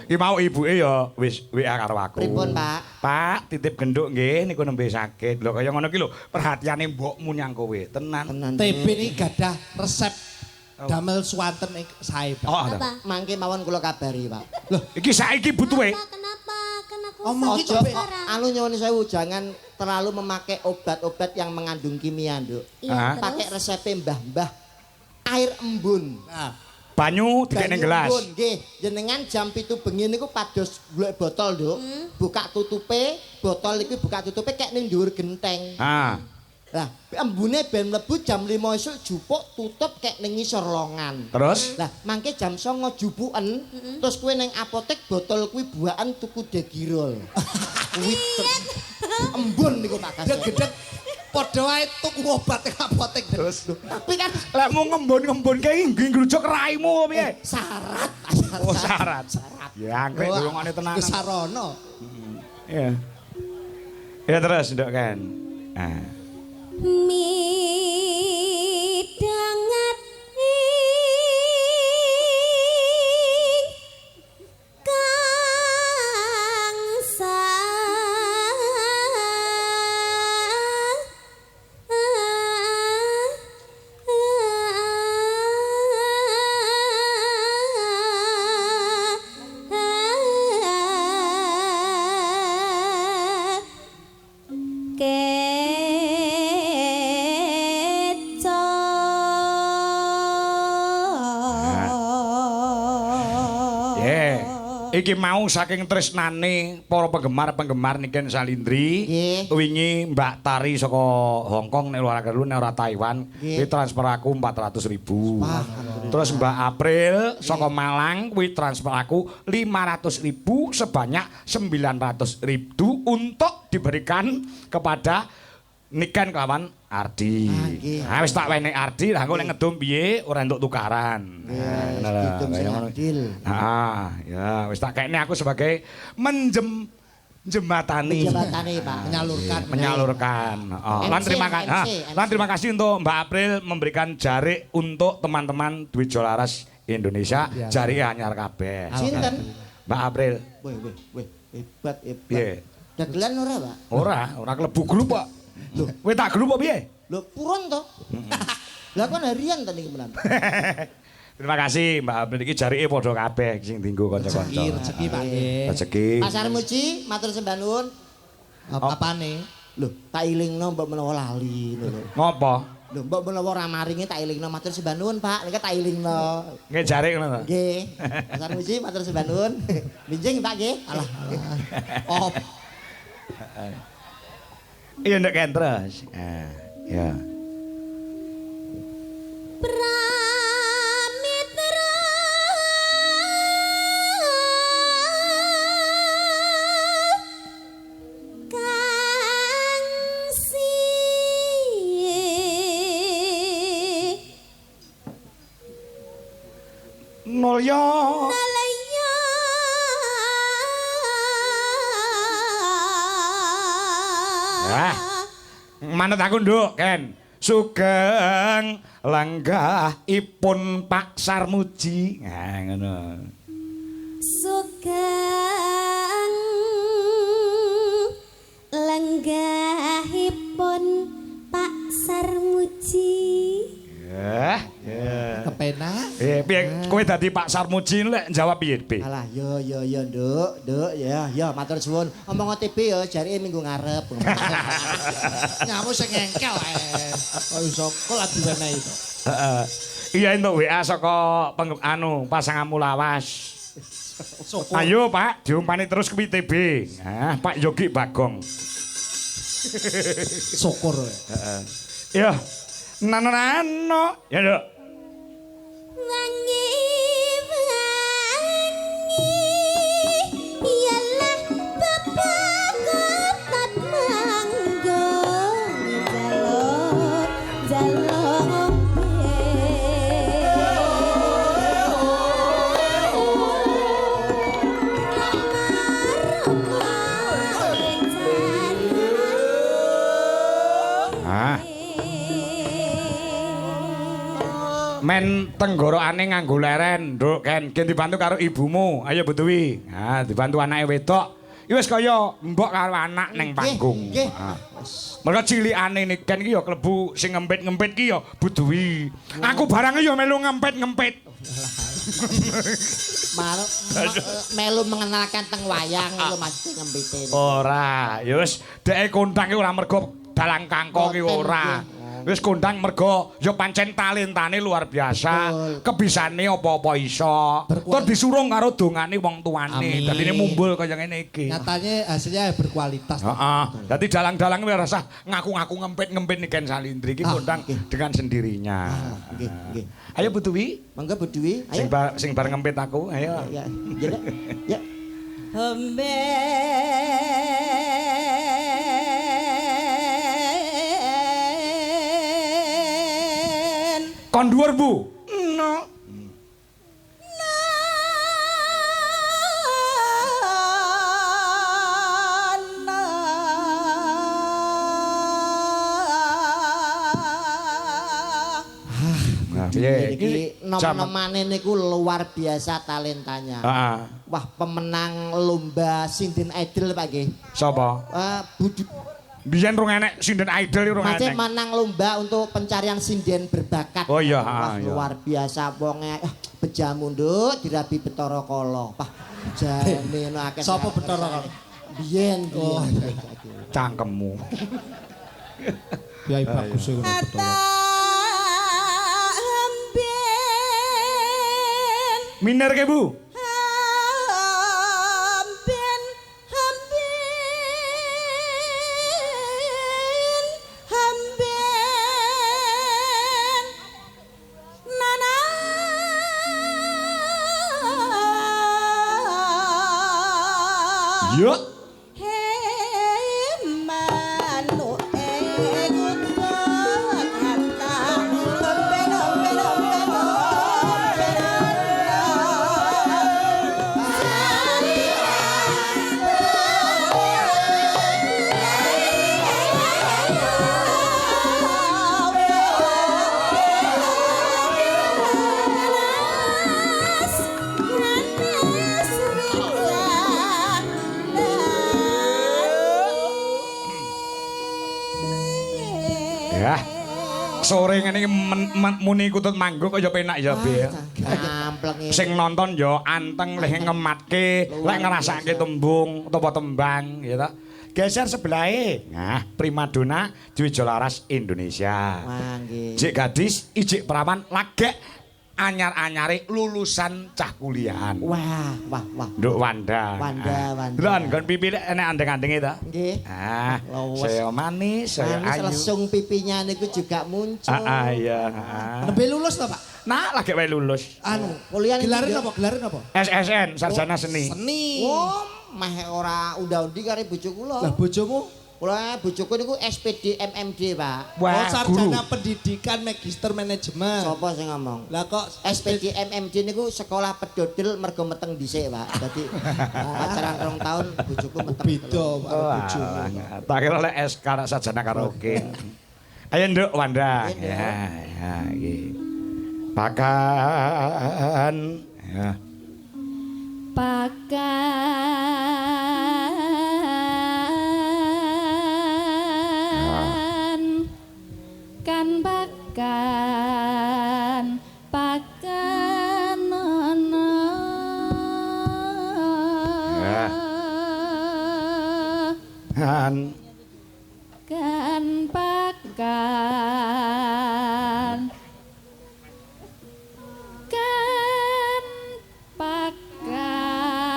Iki mau ibuke ya wis WA karo aku.
Pripun, Pak?
Pak, titip genduk nggih niku nembe sakit. Lho kaya ngono ki lho, perhatiane mbokmu nyang kowe. Tenan.
TB ini gadah resep damel swanten sae, Pak.
Oh,
Apa?
Mangke mawon kula kabari, Pak.
Loh, iki saiki butuhe.
Kenapa? Kan aku
Omong
Ojo,
sekarang.
anu nyuwun sewu jangan terlalu memakai obat-obat yang mengandung kimia, Nduk.
Iya,
Pakai
terus?
resep mbah-mbah air embun.
Nah,
Banyu dikene gelas.
Embun, nggih. Jenengan jam 7 bengi niku pados golek botol, Nduk. Buka tutupe, botol iki buka tutupe kek ning dhuwur genteng. Lah, embune ben mlebu jam 5 esuk jupuk tutup kek ning ngisor longan.
Terus?
Lah, mangke jam 09 jupuken, terus kowe ning apotek botol kuwi buakan tuku degirol. Kuwi embun niku Pak Kas.
gedeg padha wae tuku obat ning apotek.
Terus.
Tapi kan
Lek mau ngembun-ngembun kae nggih ngrujuk raimu piye?
syarat.
Oh, syarat. Ya, angkrek durungane tenan.
Wis sarana.
Iya. Ya terus, Nduk kan. Nah.
Midangat ing kangsa
Iki mau saking tresnane para penggemar-penggemar Niken Salindri. Wingi Mbak Tari saka Hong Kong nek luar negeri nek ora Taiwan, kuwi transfer aku 400.000. Terus Mbak April saka Malang kuwi transfer aku 500.000 sebanyak 900.000 untuk diberikan kepada Niken kelawan Ardi. Nah wis tak wenek Ardi, lah engko nek ngedum piye ora entuk tukaran. Nah, ya wis tak kene aku sebagai jembatani
Pak.
menyalurkan. Lan terima kasih untuk Mbak April memberikan jarik untuk teman-teman Dwi Jolaras Indonesia, jarik anyar kabeh.
Sinten?
Mbak April.
Weh, hebat.
Piye?
Dagelan ora, Pak?
Ora klebu grup kok. Lho, kowe tak grup apa piye?
Lho, purun to? Lah kon harian ta niki menan.
Terima kasih Mbak April iki jarike padha kabeh sing dienggo kanca-kanca.
Rezeki Pak nggih.
Rezeki.
Pasar Muji, matur sembah nuwun.
Apane?
Lho, tak ilingno mbok menawa lali lho.
Ngopo?
Lho, mbok menawa ora maringi tak ilingno matur sembah nuwun, Pak. Nek tak ilingno.
Nggih jarik ngono to.
Nggih. Pasar Muji matur sembah nuwun. Minjing, Pak nggih. Alah.
Oh,
Iya ndek kan terus. Ya.
Pramitra kangsi
Mulya. Manut aku nduk, Ken. Sugeng lenggahipun Pak Sarmuji. Nah, ngono.
Sugeng lenggahipun Pak Sarmuji.
kepenak.
Piye kowe dadi Pak Sarmuji lek jawab piye, Pi?
Alah, yo Nduk, ya matur suwun. Omong OTP ya jarike minggu ngarep.
Nyamu sing engkel ae. Kok iso kok lagi diwenehi to.
Heeh. Iya entuk WA saka pasanganmu lawas. Ayo Pak, diumpani terus kuwi TB. Nah, Pak Yogi Bagong.
Syukur.
Heeh. Yo. Nano. Ya, Nduk.
Wangi ialah babagotan manggung jaluk
Ah. Men tenggorokane nganggo leren, Nduk, Ken. Gen dibantu karo ibumu. Ayo Bu Dewi. Ah, dibantu anake wedok. Iki wis kaya mbok karo anak ning panggung.
Nggih.
Mergo cilikane nek Ken iki ya klebu sing ngempit-ngempit ki ya Bu Dewi. Aku barang ya melu ngempit-ngempit.
Melu mengenalkan teng wayang lho Mas ngempite.
Ora, ya wis dheke kondang ki ora mergo dalang kangko ki ora. Wis kondang mergo ya pancen talentane luar biasa. Kebisane apa-apa iso. Tur disurung karo dongane wong tuane. Dadine mumbul kaya ngene iki.
Nyatanya hasilnya berkualitas.
Heeh. Dadi dalang-dalang ora usah ngaku-ngaku ngempit-ngempit Niken Salindri iki kondang dengan sendirinya.
Nggih, nggih.
Ayo Bu Dewi.
Mangga Bu Dewi, ayo.
Sing bareng ngempit aku, ayo.
Ya, ya.
Kon dhuwur Bu. No.
Iki nom-nomane niku luar biasa talentanya.
Heeh.
Wah, pemenang lomba Sinden Idol Pak nggih.
Sapa?
Budi
Biyen rung enek sinden idol rung
Masih
enek.
menang lomba untuk pencarian sinden berbakat.
Oh iya,
Wah,
iya.
luar biasa wonge bejamu nduk dirabi Betara Kala. Pah, jane no akeh.
Sapa Betara Kala?
Biyen.
Cangkemmu.
Kiai bagus ngono Betara.
Miner ke Bu? Yuk. Ya. Sore ngene iki muni kutut manggung kaya penak ya, Be.
Gampleng.
Sing nonton ya anteng leh ngematke, lek ngrasake tembung utawa tembang, ya ta. Geser sebelahe. Nah, primadona Jwijalaras Indonesia.
Wah, nggih.
Jik gadis, ijik perawan, lagek anyar-anyare lulusan cah kuliahan.
Wah.
Nduk Wanda.
Wanda.
Lon kon pipi enek andeng-andenge ta?
Nggih.
Ah,
Lawes.
saya manis, saya
Manis
ayu.
lesung pipinya niku juga muncul.
Iya.
Nembe lulus ta, Pak?
Nah, lagi wae lulus.
Anu, kuliah
Gelarin apa? Gelarin apa?
SSN, sarjana seni.
Seni.
Oh, meh ora unda-undi karo bojo kula.
Lah bojomu?
Kula bojoku niku SPD MMD, Pak.
Oh,
Wah,
sarjana
guru.
pendidikan magister manajemen.
Sapa sing ngomong?
Lah kok
SPD MMD niku sekolah pedodel mergo meteng dhisik, Pak. Dadi pacaran 2 tahun bojoku meteng.
beda karo bojomu.
Tak kira oleh SK sarjana karaoke. Ayo nduk Wanda.
Iya,
Ya, iki. Pakan. Ya.
Pakan kan pakan nono
Ya. Han.
kan pakan kan pakan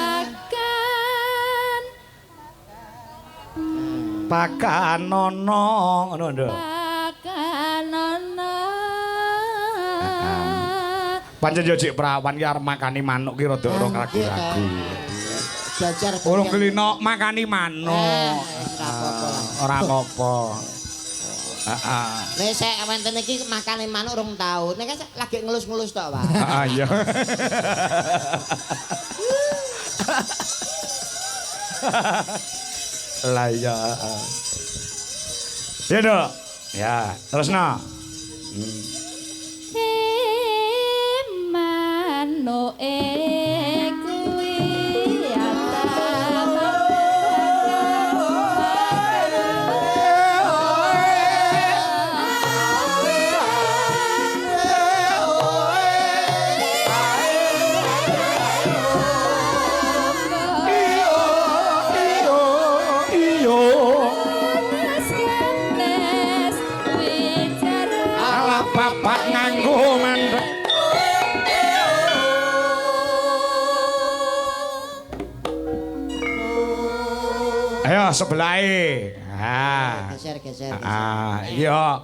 pakan
Pakan nono ngono nduk.
pakan nono
Pancen yo jek perawan ki arep makani manuk ki rada ora ragu-ragu.
Jajar
Urung kelino makani manuk.
ora apa-apa.
Ora apa-apa. Heeh.
Nek sik wonten iki makane manuk rong taun. Nek lagi ngelus-ngelus tok, Pak.
Heeh iya. Lah iya. Ya dok. Ya, terusno.
Manoe kuwi
bapak nganggo mandek. Ayo sebelahe.
Geser.
Iya.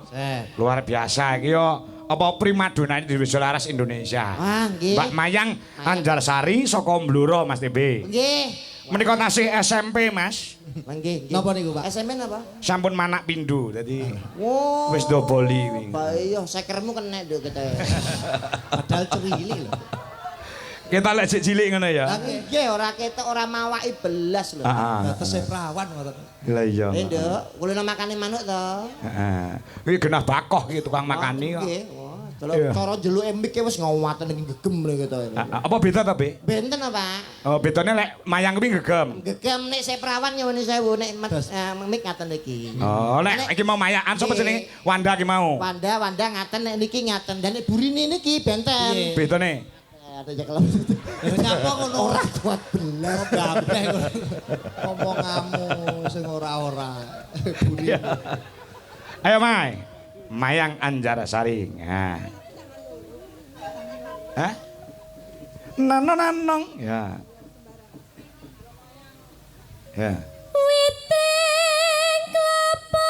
Luar biasa iki yo. Apa primadona di Solaras Indonesia.
Nggih.
Mbak Mayang Anjarsari saka Blora Mas TB.
Nggih.
Menika tasih SMP, Mas.
Nggih.
Napa niku, Pak?
SMP napa?
Sampun manak pindho dadi
Wow.
wis doboli wingi.
Pak iya sekermu kena nduk kita.
Padahal cerili lho.
Kita lek sik cilik ngono ya.
Nggih ora ketok ora mawaki belas lho.
Heeh.
Datese prawan ngoten.
Lah iya.
Nduk, kulino makane manuk to.
Heeh. Iki genah bakoh iki tukang makani kok.
Nggih. Wah, cara njeluke mik wis ngawaten iki gegem lho kita.
Apa beda ta, Be?
Benten apa?
Oh, bedane lek mayang kuwi gegem.
Gegem nek sik prawan nyuwun sewu nek mik ngaten iki.
Oh, nek iki mau mayakan sapa jenenge? Wanda iki mau.
Wanda ngaten nek niki ngaten dan nek burine niki benten.
Bedane?
Ada jekelem.
Nyapa ngono?
Ora kuat bener.
Kabeh omonganmu sing ora-ora. Buri.
Ayo, Mai. Mayang Anjarsari. Nah. Hah? Nanong. Ya. Ya.
Witing klapa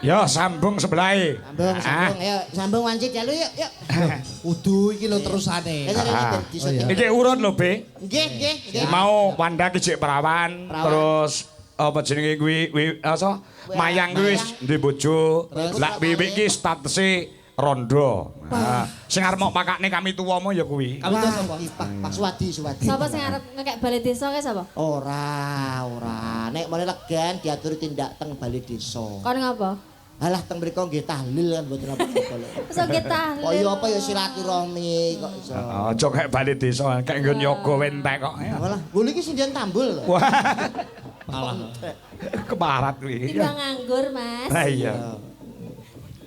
Yo sambung sebelahe.
Sambung wancit ya lu yuk.
Kudu iki lho terusane.
Iki urut lho, Be.
Nggih.
Mau Wanda ki jek perawan, terus apa jenenge kuwi apa Mayang kuwi wis duwe bojo. Lah Wiwik ki statuse rondo. Sing arep mok pakane kami tuwamu ya kuwi.
Kami tuwa sapa?
Pak Suwadi.
Sapa sing arep ngekek balai desa kae sapa?
Ora. Nek mulai legan diatur tindak teng balai desa.
Kon ngapa?
Alah teng mriku nggih tahlil kan mboten apa-apa.
Iso nggih tahlil.
Kaya apa ya silaturahmi kok iso.
Aja kayak balai desa, kayak nggon yoga wentek kok.
Walah, bulu iki sindian tambul lho.
Wah. Malah kebarat kuwi.
Timbang nganggur, Mas.
Lah iya.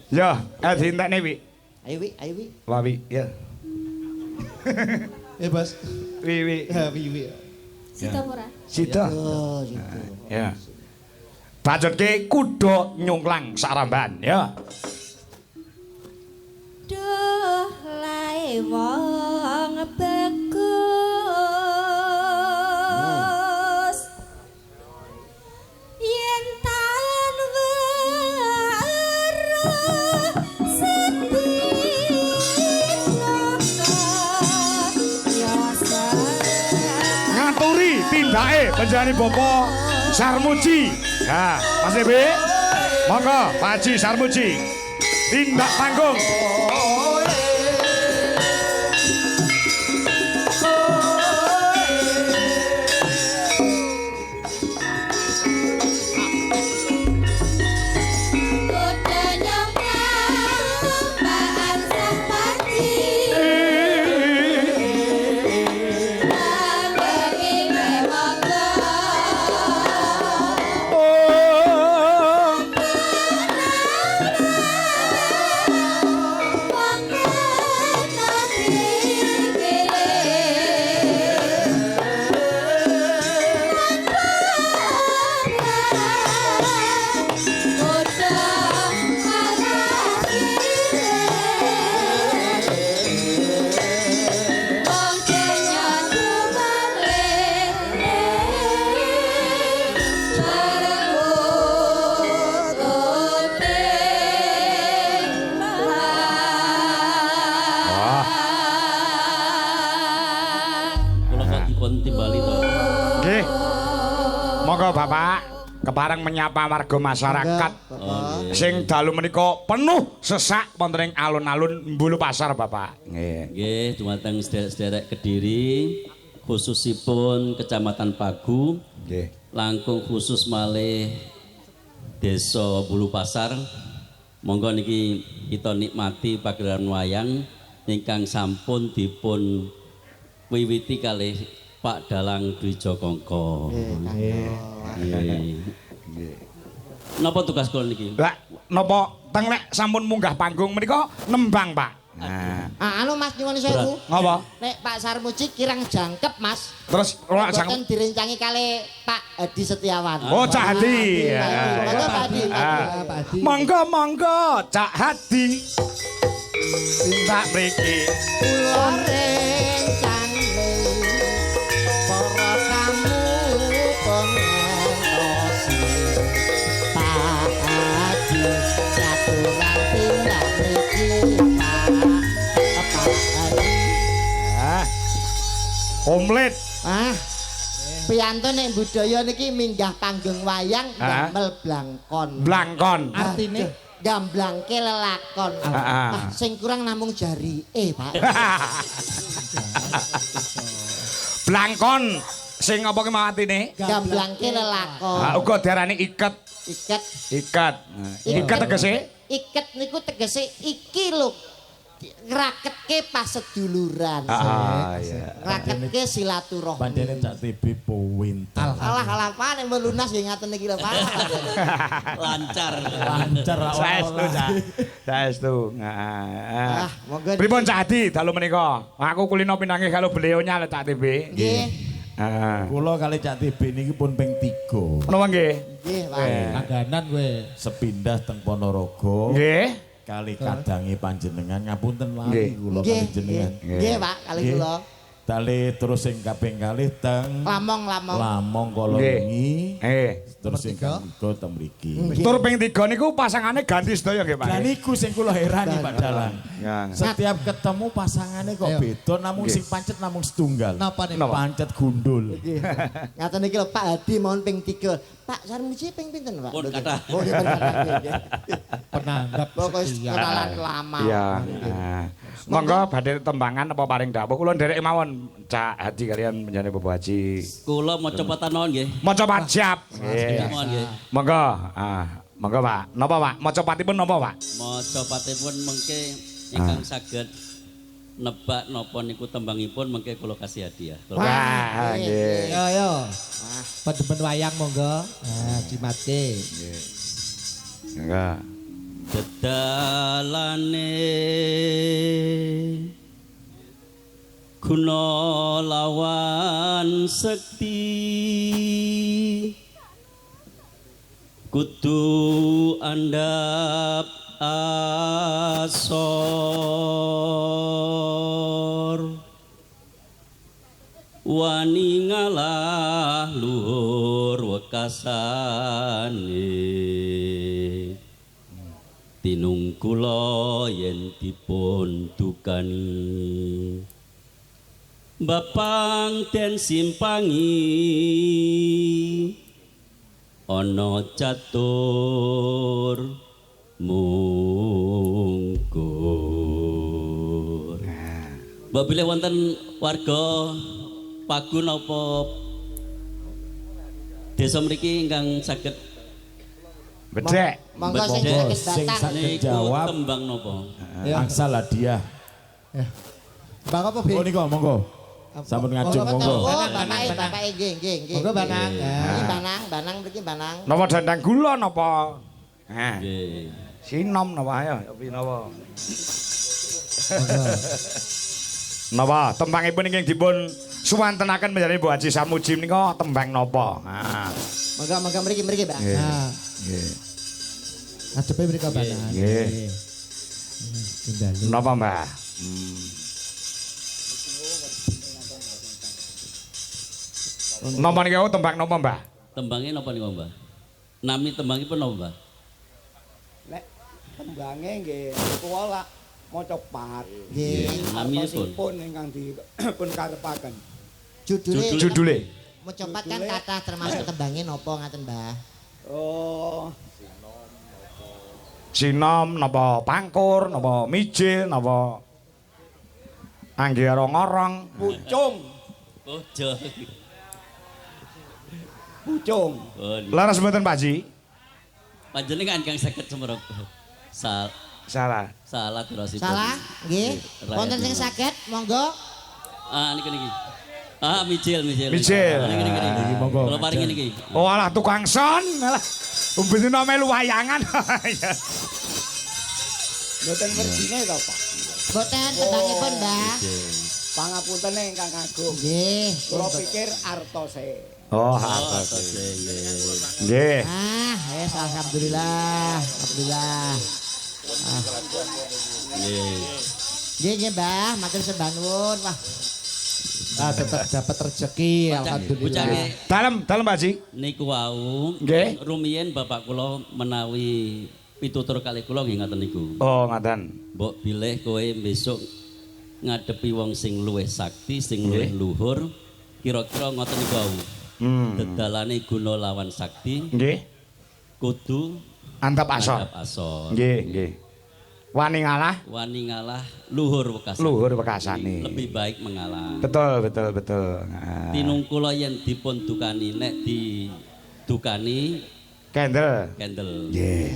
Yo, dintekne Wi.
Ayo Wi.
Wah Wi, ya.
Bos.
Wi.
Wi.
Sita ora?
Sita.
Oh, gitu.
Ya. Bajutke kuda nyungklang saramban, ya.
Duh, lae wong bagus. Yen tan weruh
Ngaturi tindake panjenengane Bapak Sarmuji. Ya, Mas Ebe. Monggo, Pak Haji Sarmuji. Tindak panggung.
pun timbali to.
Nggih. Monggo Bapak kepareng menyapa warga masyarakat sing dalu menika penuh sesak wonten ing alun-alun Mbulu Pasar Bapak. Nggih.
Nggih, dumateng sederek Kediri khususipun Kecamatan Pagu.
Nggih.
Langkung khusus malih Desa Mbulu Pasar. Monggo niki kita nikmati pagelaran wayang ingkang sampun dipun wiwiti kalih Pak Dalang Dwi Jokongko. Nggih. Napa tugas kula niki?
Lah napa teng nek sampun munggah panggung menika nembang, Pak. Nah,
Anu Mas nyuwun sewu.
ngapa?
Nek Pak Sarmuji kirang jangkep Mas.
Terus ora
Boten direncangi kali Pak Hadi Setiawan.
Oh, Cak Hadi. Ya,
Monggo
ya.
Pak Hadi.
Ah. Monggo Cak Hadi. Tak mriki.
Kula rencangi para tamu pengentosi Pak Hadi caturan tindak mriki Pak Hadi.
Komplit.
Piyantun nek budaya niki minggah panggung wayang damel blangkon.
Blangkon.
Artine gamblangke lelakon. Sing kurang namung jarike, Pak.
Blangkon sing apa ki mawatine?
Gamblangke lelakon.
Uga diarani iket.
Iket.
Iket. Iket tegese?
Iket niku tegese iki lho. Ngraketke paseduluran.
Iya.
Ngraketke silaturahmi.
Bandene Cak TB powintal.
Alah Pak nek mbok lunas nggih ngaten iki lho Pak.
Lancar.
Lancar ra
Saestu, Cak. Saestu.
Monggo.
Pripun Cak Hadi dalu menika? Aku kulino pinanggih kalau beliaunya lho Cak TB.
Nggih.
Kula kali Cak TB niki pun ping 3.
Napa nggih?
Nggih, Pak.
Langganan kowe.
Sepindah teng Ponorogo.
Nggih.
Kali kadangi panjenengan ngapunten lali kula
Nggih.
kali jenengan.
Nggih, Pak, kali kula.
Tali terus sing kaping kalih teng
Lamong.
Lamong kala wingi. Terus sing ketiga teng mriki.
Tur ping 3 niku pasangane ganti sedaya nggih Pak.
Lah niku sing kula herani Pak Dalang.
Ya.
Setiap ketemu pasangannya kok beda namung sing pancet namung setunggal.
Napa nih?
Pancet gundul.
Ngaten iki lho Pak Hadi mohon ping 3. Pak Sarmuji ping pinten, Pak?
Pun kathah.
Oh, nggih kathah.
Penanggap
Pokoke kenalan lama.
Iya. Monggo badhe tembangan apa paring dawuh kula nderek mawon Cak Hadi kalian menjane Bapak Haji.
Kula maca patanon nggih.
Maca pajab.
Mohon nggih.
Monggo. Monggo Pak. Napa Pak? Maca patipun napa Pak?
Maca patipun mengke ingkang saged nebak napa niku tembangipun mengke kula kasih hadiah.
Wah, nggih.
Yo. Pendemen wayang monggo. Cimate.
Enggak.
Dedalane guna lawan sekti kudu andhap asor wani ngalah luhur wekasane tinung kula yen dipun dukani bapang den simpangi ana catur mungkur. Mbak bilih wonten warga Pagu napa desa mriki ingkang saged
bedhek.
Monggo sing
Sing
datang.
saged
niku
jawab
tembang napa?
angsal hadiah.
Bang apa, Bi?
Oh niku monggo. Sampun ngajeng monggo.
Oh, bapake nggih.
Monggo Banang.
Iki Banang mriki Banang.
Napa dandang gula napa?
Nggih.
Sinom napa ayo piye napa? Napa tembangipun ingkang dipun suwantenaken menjadi Bu Haji Sarmuji menika tembang napa?
Monggo mriki, Pak.
Nggih.
Ngadepe mriko Banang.
Nggih.
Tunggali.
Napa, Mbah? Napa niku tembang napa, Mbah?
Tembange napa niku, Mbah? Nami tembangipun napa, Mbah?
Nek tembange nggih kula maca pat.
Nggih.
Naminipun
Pun ingkang dipun karepaken.
Judule.
Mecopat kan kathah termasuk tembange napa ngaten, Mbah?
Oh,
Sinom napa pangkur napa mijil napa anggara ngorong
pucung.
Ojo.
Pucung.
Laras mboten Pak Ji?
Panjenengan kang saged semerap.
Salah.
Salah terusipun.
Salah? Nggih. Wonten sing saged, monggo.
Niki. Mijil.
Mijil.
Niki monggo. Kula paringi niki.
Oh alah tukang son. Alah. Umbene melu wayangan.
Mboten werjine to, Pak.
Mboten tembangipun, Mbah.
Pangapunten ingkang agung.
Nggih.
Kula pikir artose.
Oh, nggih.
Wes alhamdulillah. Alhamdulillah. Nggih, Mbah, matur sembah nuwun. Wah.
Tetap dapat rezeki alhamdulillah.
Dalem Pak Ji.
Niku wau.
Nggih.
Rumiyin bapak kula menawi pitutur kalih kula nggih ngoten niku.
Oh, ngoten.
Mbok bilih kowe besok ngadepi wong sing luwih sakti, sing luwih luhur, kira-kira ngoten niku wau. Dedalane guna lawan sakti.
Nggih.
Kudu
Antap asor. Nggih. Wani ngalah luhur wekasan. Luhur wekasane.
Lebih baik mengalah.
Betul.
Tinung kula yen dipun dukani nek didukani
kendel.
Nggih.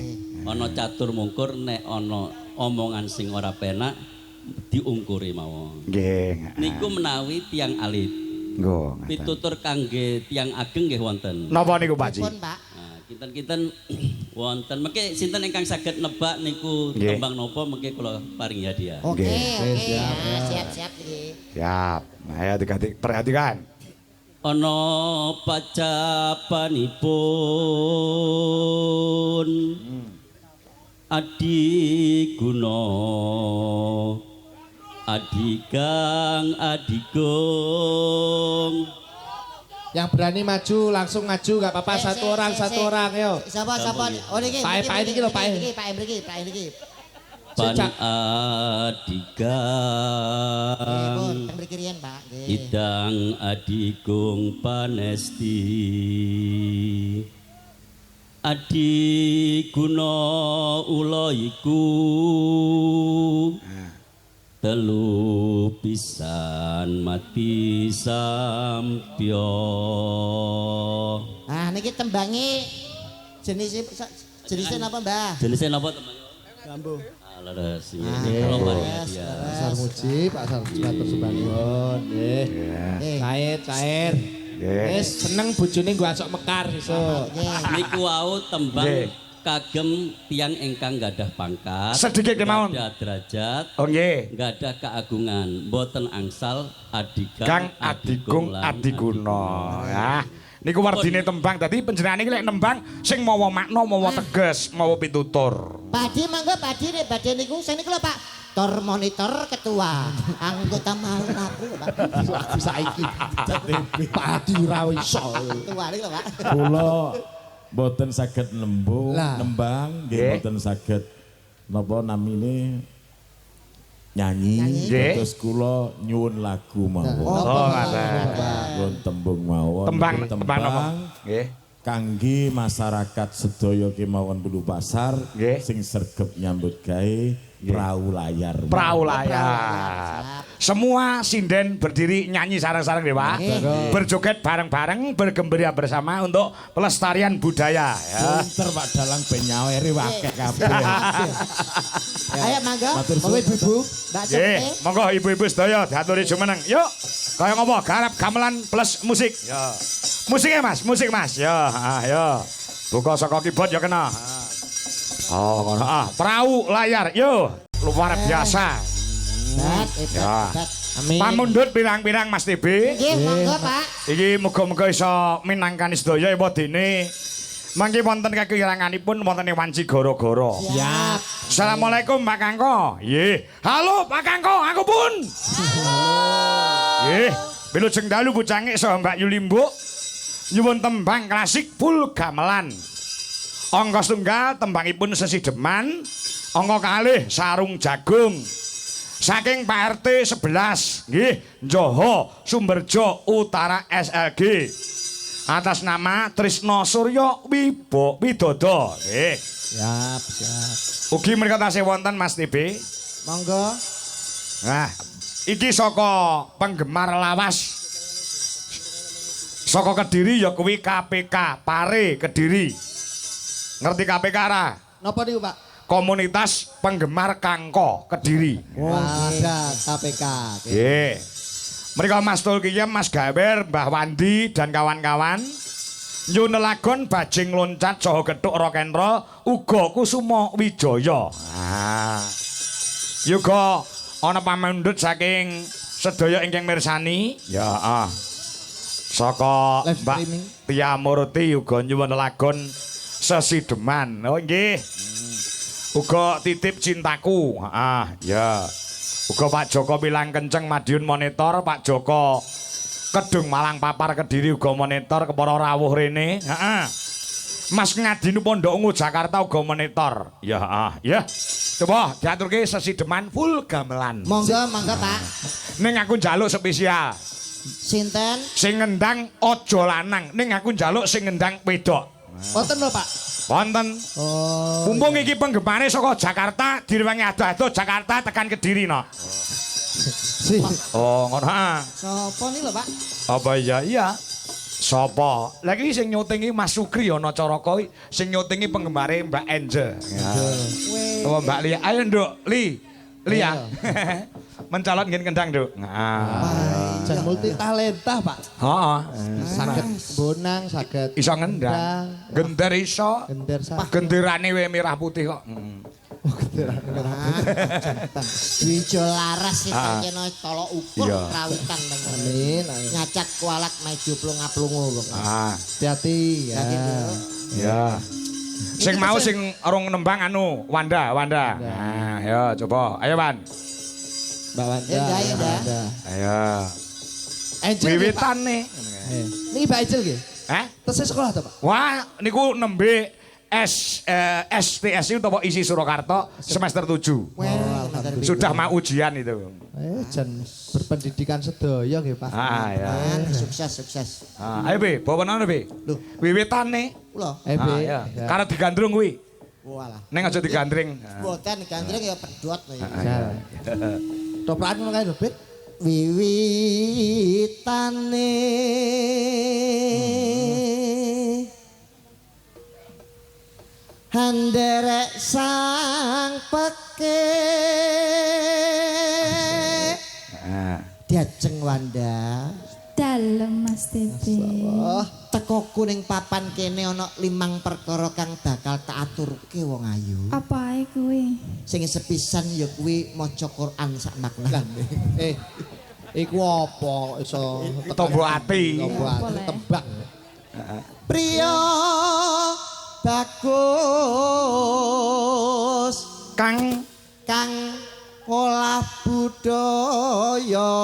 Ana catur mungkur nek ana omongan sing ora penak diungkuri mawon.
Nggih.
Niku menawi tiang alit.
Nggo.
Pitutur kangge tiang ageng nggih wonten.
Napa niku Pak Ji?
Kinten-kinten wonten mengke sinten ingkang saged nebak niku tembang napa mengke kula paringi hadiah.
Oke. Siap iki.
Siap. Ayo perhatikan.
Ana pacapanipun Adi Guna Adigang Adigung.
Yang berani maju langsung maju gak apa-apa satu orang yo.
Sapa? Oh niki.
Pak iki lho, Pak.
Pak mriki.
Pan Adigang.
Mriki riyen, Pak.
Idang Adigung Panesti. Adi Guna ula iku telu pisan mati sampya.
Niki tembange jenisnya napa, Mbah?
Jenisnya napa tembange?
Gambo.
Leres. Kalau
Pasar Muji, Pak Sarjito Subhanallah. Nggih. Cair. Wis seneng bojone nggo asok mekar sesuk.
Niku wau tembang kagem tiang ingkang gadah pangkat,
sedikit kemawon,
gadah derajat, gadah keagungan, boten angsal adigang
adiguna. Ya, niku wardine tembang. Dadi panjenengan iki lek nembang sing mawa makna, mawa teges, mawa pitutur.
Badhe mangga badhe niku sing niku lho Pak. Tor monitor ketua anggota malu aku lho Pak.
Aku saiki padi ora iso.
Ketua niku lho Pak.
Kula boten saged nembang, nggih boten saged napa namine nyanyi. Terus kula nyuwun lagu mawon.
Oh, ngaten.
Nyuwun tembung mawon.
Tembang napa? Nggih.
Kangge masyarakat sedaya kemawon Bulu Pasar sing sregep nyambut gawe Perahu Layar.
Semua sinden berdiri nyanyi sarang-sarang deh Pak. Berjoget bareng-bareng, bergembira bersama untuk pelestarian budaya.
Pinter Pak Dalang ben nyaweri akeh kabeh.
Ayo mangga, monggo ibu-ibu, Mbak Cepte.
Monggo ibu-ibu sedaya diaturi jumeneng. Yuk, kaya ngopo garap gamelan plus musik. Yo. Musiknya Mas, musik Mas. Yo, ayo. Buka saka keyboard ya kena. Oh, ngono Perahu Layar. Yo, luar biasa. Ya. Pamundhut pirang-pirang Mas TB.
Nggih, monggo Pak.
Iki muga-muga iso minangkani sedaya wadene. Mangke wonten kekiranganipun wonten ing wanci gara-gara.
Siap.
Assalamualaikum Pak Kangko. Nggih. Halo Pak Kangko, aku pun. Nggih, wilujeng dalu bucangik saha Mbak Yulimbuk. Nyuwun tembang klasik full gamelan. Angka setunggal tembangipun Sesideman, angka kalih Sarung Jagung. Saking Pak RT 11 nggih Njoho Sumberjo Utara SLG atas nama Trisno Suryo Widodo nggih
Siap.
ugi menika tasih wonten Mas TB
Monggo.
nah iki saka penggemar lawas saka Kediri ya kuwi KPK Pare Kediri ngerti KPK ra
Napa niku, Pak?
Komunitas Penggemar Kangko Kediri.
Ada KPK.
Nggih. Mriko Mas Tulkiyem, Mas Gawer, Mbah Wandi dan kawan-kawan nyunelagon bajing loncat saha gethuk rock and roll uga Kusuma Wijaya. Ah. Yuga ana pamundhut saking sedaya ingkang mirsani. Ya, Saka Mbak Tia Muruti uga nyunelagon Sesideman. Oh nggih. Uga titip cintaku. Ya. Uga Pak Joko Pilang Kenceng Madiun Monitor, Pak Joko Kedung Malang Papar Kediri uga monitor kepara rawuh rene. Mas Ngadinu Pondok Ungu Jakarta uga monitor. Ya, ya. Coba diaturke Sesideman full gamelan.
Monggo, Pak.
Ning aku njaluk spesial.
Sinten?
Sing ngendang aja lanang, ning aku njaluk sing ngendang wedok.
Wonten lho, Pak.
Wonten. Mumpung iki penggemare saka Jakarta, direwangi ado-ado Jakarta tekan Kediri no. Oh, ngono ha.
Sopo nih lho, Pak?
Apa iya? Iya. Sopo? Lagi sing nyutingi Mas Sukri ana Caraka sing nyutingi penggemare Mbak Angel. Ya. Oh, Mbak Lia. Ayo, Nduk. Lia. Mencalon ngen kendang, Nduk.
Jan multi talenta, Pak.
Heeh.
Saged bonang, saged
Iso ngendang. Gender iso.
gender saged.
Genderane we merah putih kok.
Wijo laras kita kena tolok ukur rawitan
Amin.
nyacat kualat maju plunga-plungu kok.
Hati-hati ya.
Ya. Sing mau sing urung nembang anu Wanda. Nah, ya coba. Ayo, Wan.
Mbak Wanda.
Ya.
Ayo.
Angel
Wiwitan nih.
Niki Mbak Angel nggih. Tesih sekolah ta, Pak?
Wah, niku nembe STSI utawa isi Surakarta semester 7. Sudah mau ujian itu.
Jan berpendidikan sedaya nggih, Pak.
Ya.
Sukses.
Ayo Be, bawa Be.
Lho,
wiwitane.
Kula.
Ya. Karena digandrung kuwi.
Walah.
Ning aja digandring.
Mboten digandreng ya pedhot lho.
Toprakan ngono kae lho, Bet.
Wiwitane handerek sang peke diajeng Wanda
Dalem Mas Titi.
Teko kuning papan kene ana 5 perkara kang bakal tak aturke wong ayu.
Apa ae kuwi?
Sing sepisan ya kuwi maca Quran sak makna.
Iku apa iso
Tombo ati.
Tebak.
Priya bagus
Kang
olah budaya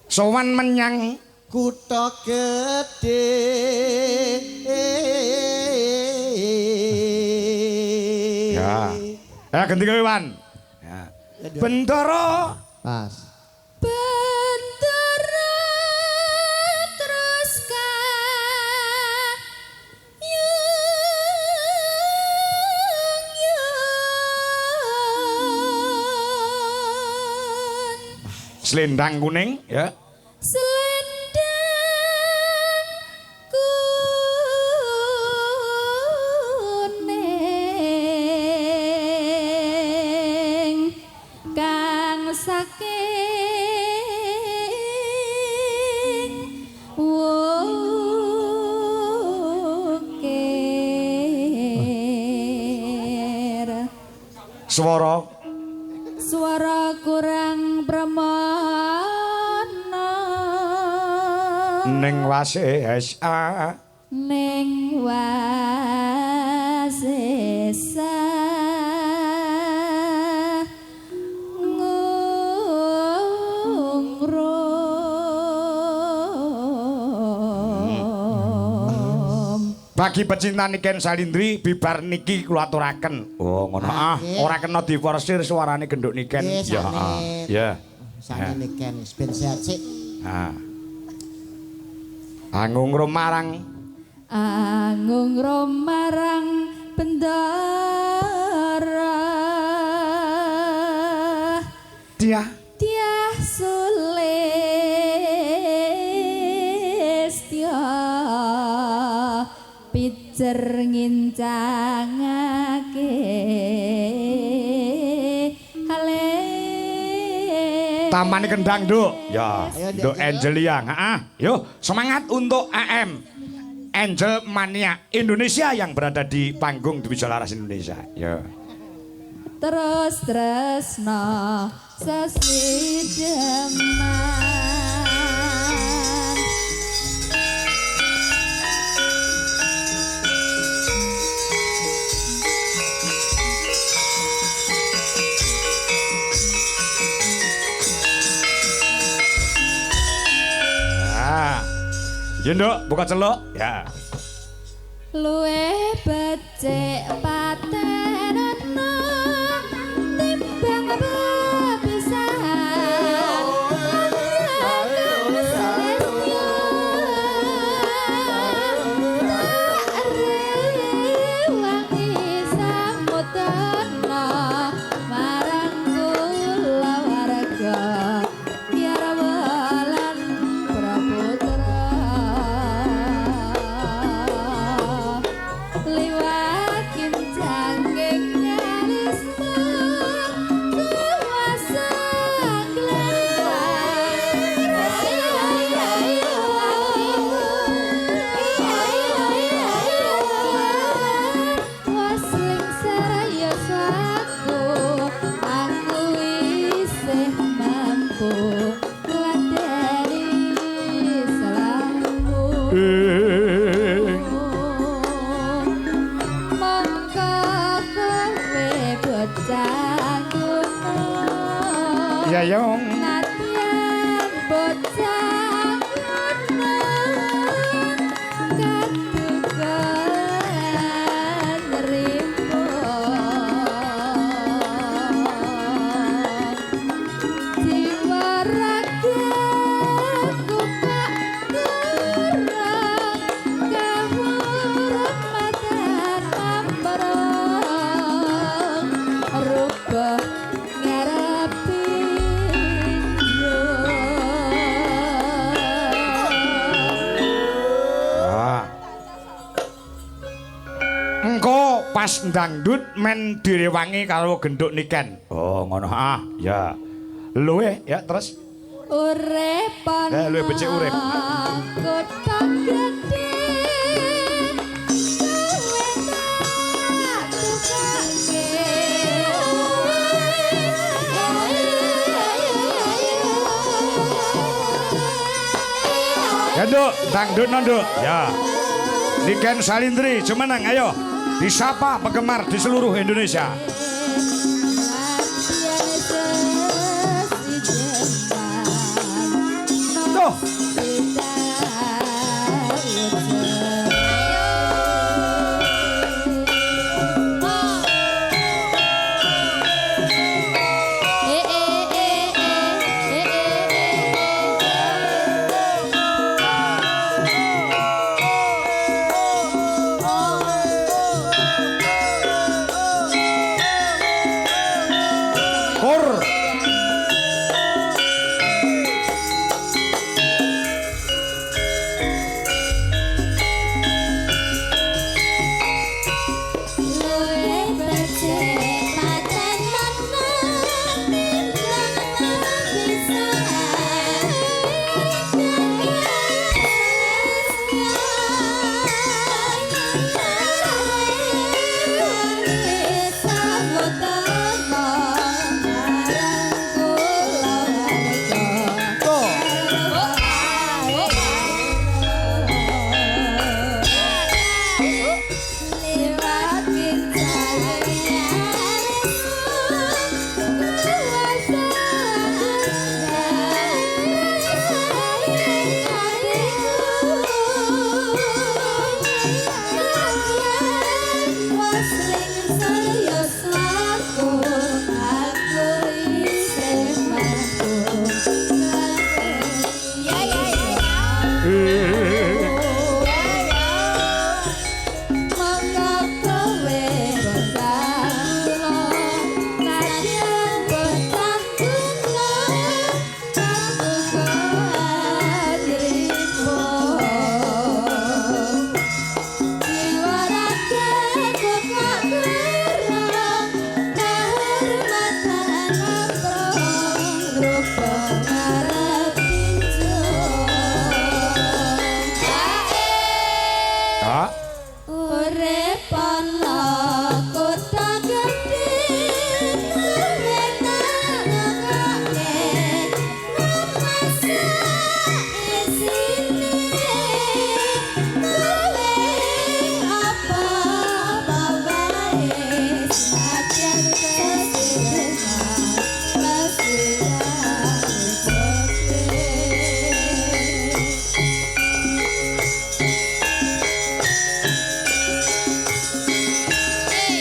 sowan menyang
kutha gedhe
ya ganti kowe Wan ya Bendara
Pas.
Bendera terus
selendang kuning ya.
Selendang kuning kang saking wukir
Swara
kurang pramana
ning wasesa
ning wasesa ngungrum
Bagi pecinta Niken Salindri bibar niki kula aturaken. Oh, ngono. Ora kena diforsir suarane genduk Niken.
Ya.
Ya.
Sane Niken ben sehat sik.
Anggung romarang
bendara
dia
Sulistya pijer ngincangake hale
Taman Kendang, Duk. Ya, Duk Angelia. Yo, semangat untuk AM Angel Mania Indonesia yang berada di panggung di Wijalaras Indonesia. Ya.
Terus tresno sesideman
Yunduk, buka celuk. Ya.
luwe becik patenana timbang bepisahan rewangi samudana marang kula warga biar walan praputra liwat kincanging nyalisna kuasa wasling saraya saku aku isih mampu ngladeni selangmu mongko kowe bocah kuno
Ya, Yong.
nadyan bocah kuno kadukan nrimo jiwa ragaku tak kurang kahurmatan ambarang rubah ngarepi
Engko pas dangdut men direwangi karo genduk Niken. Oh, ngono. Ya. Luwe ya terus.
urip
Luwe becik urip.
kota gede kowe tak tukake
Ya, Duk, dangdut nonduk. Ya. Niken Salindri, cumeneng ayo. Disapa penggemar di seluruh Indonesia. Tuh.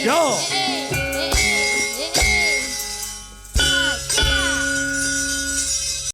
Yo.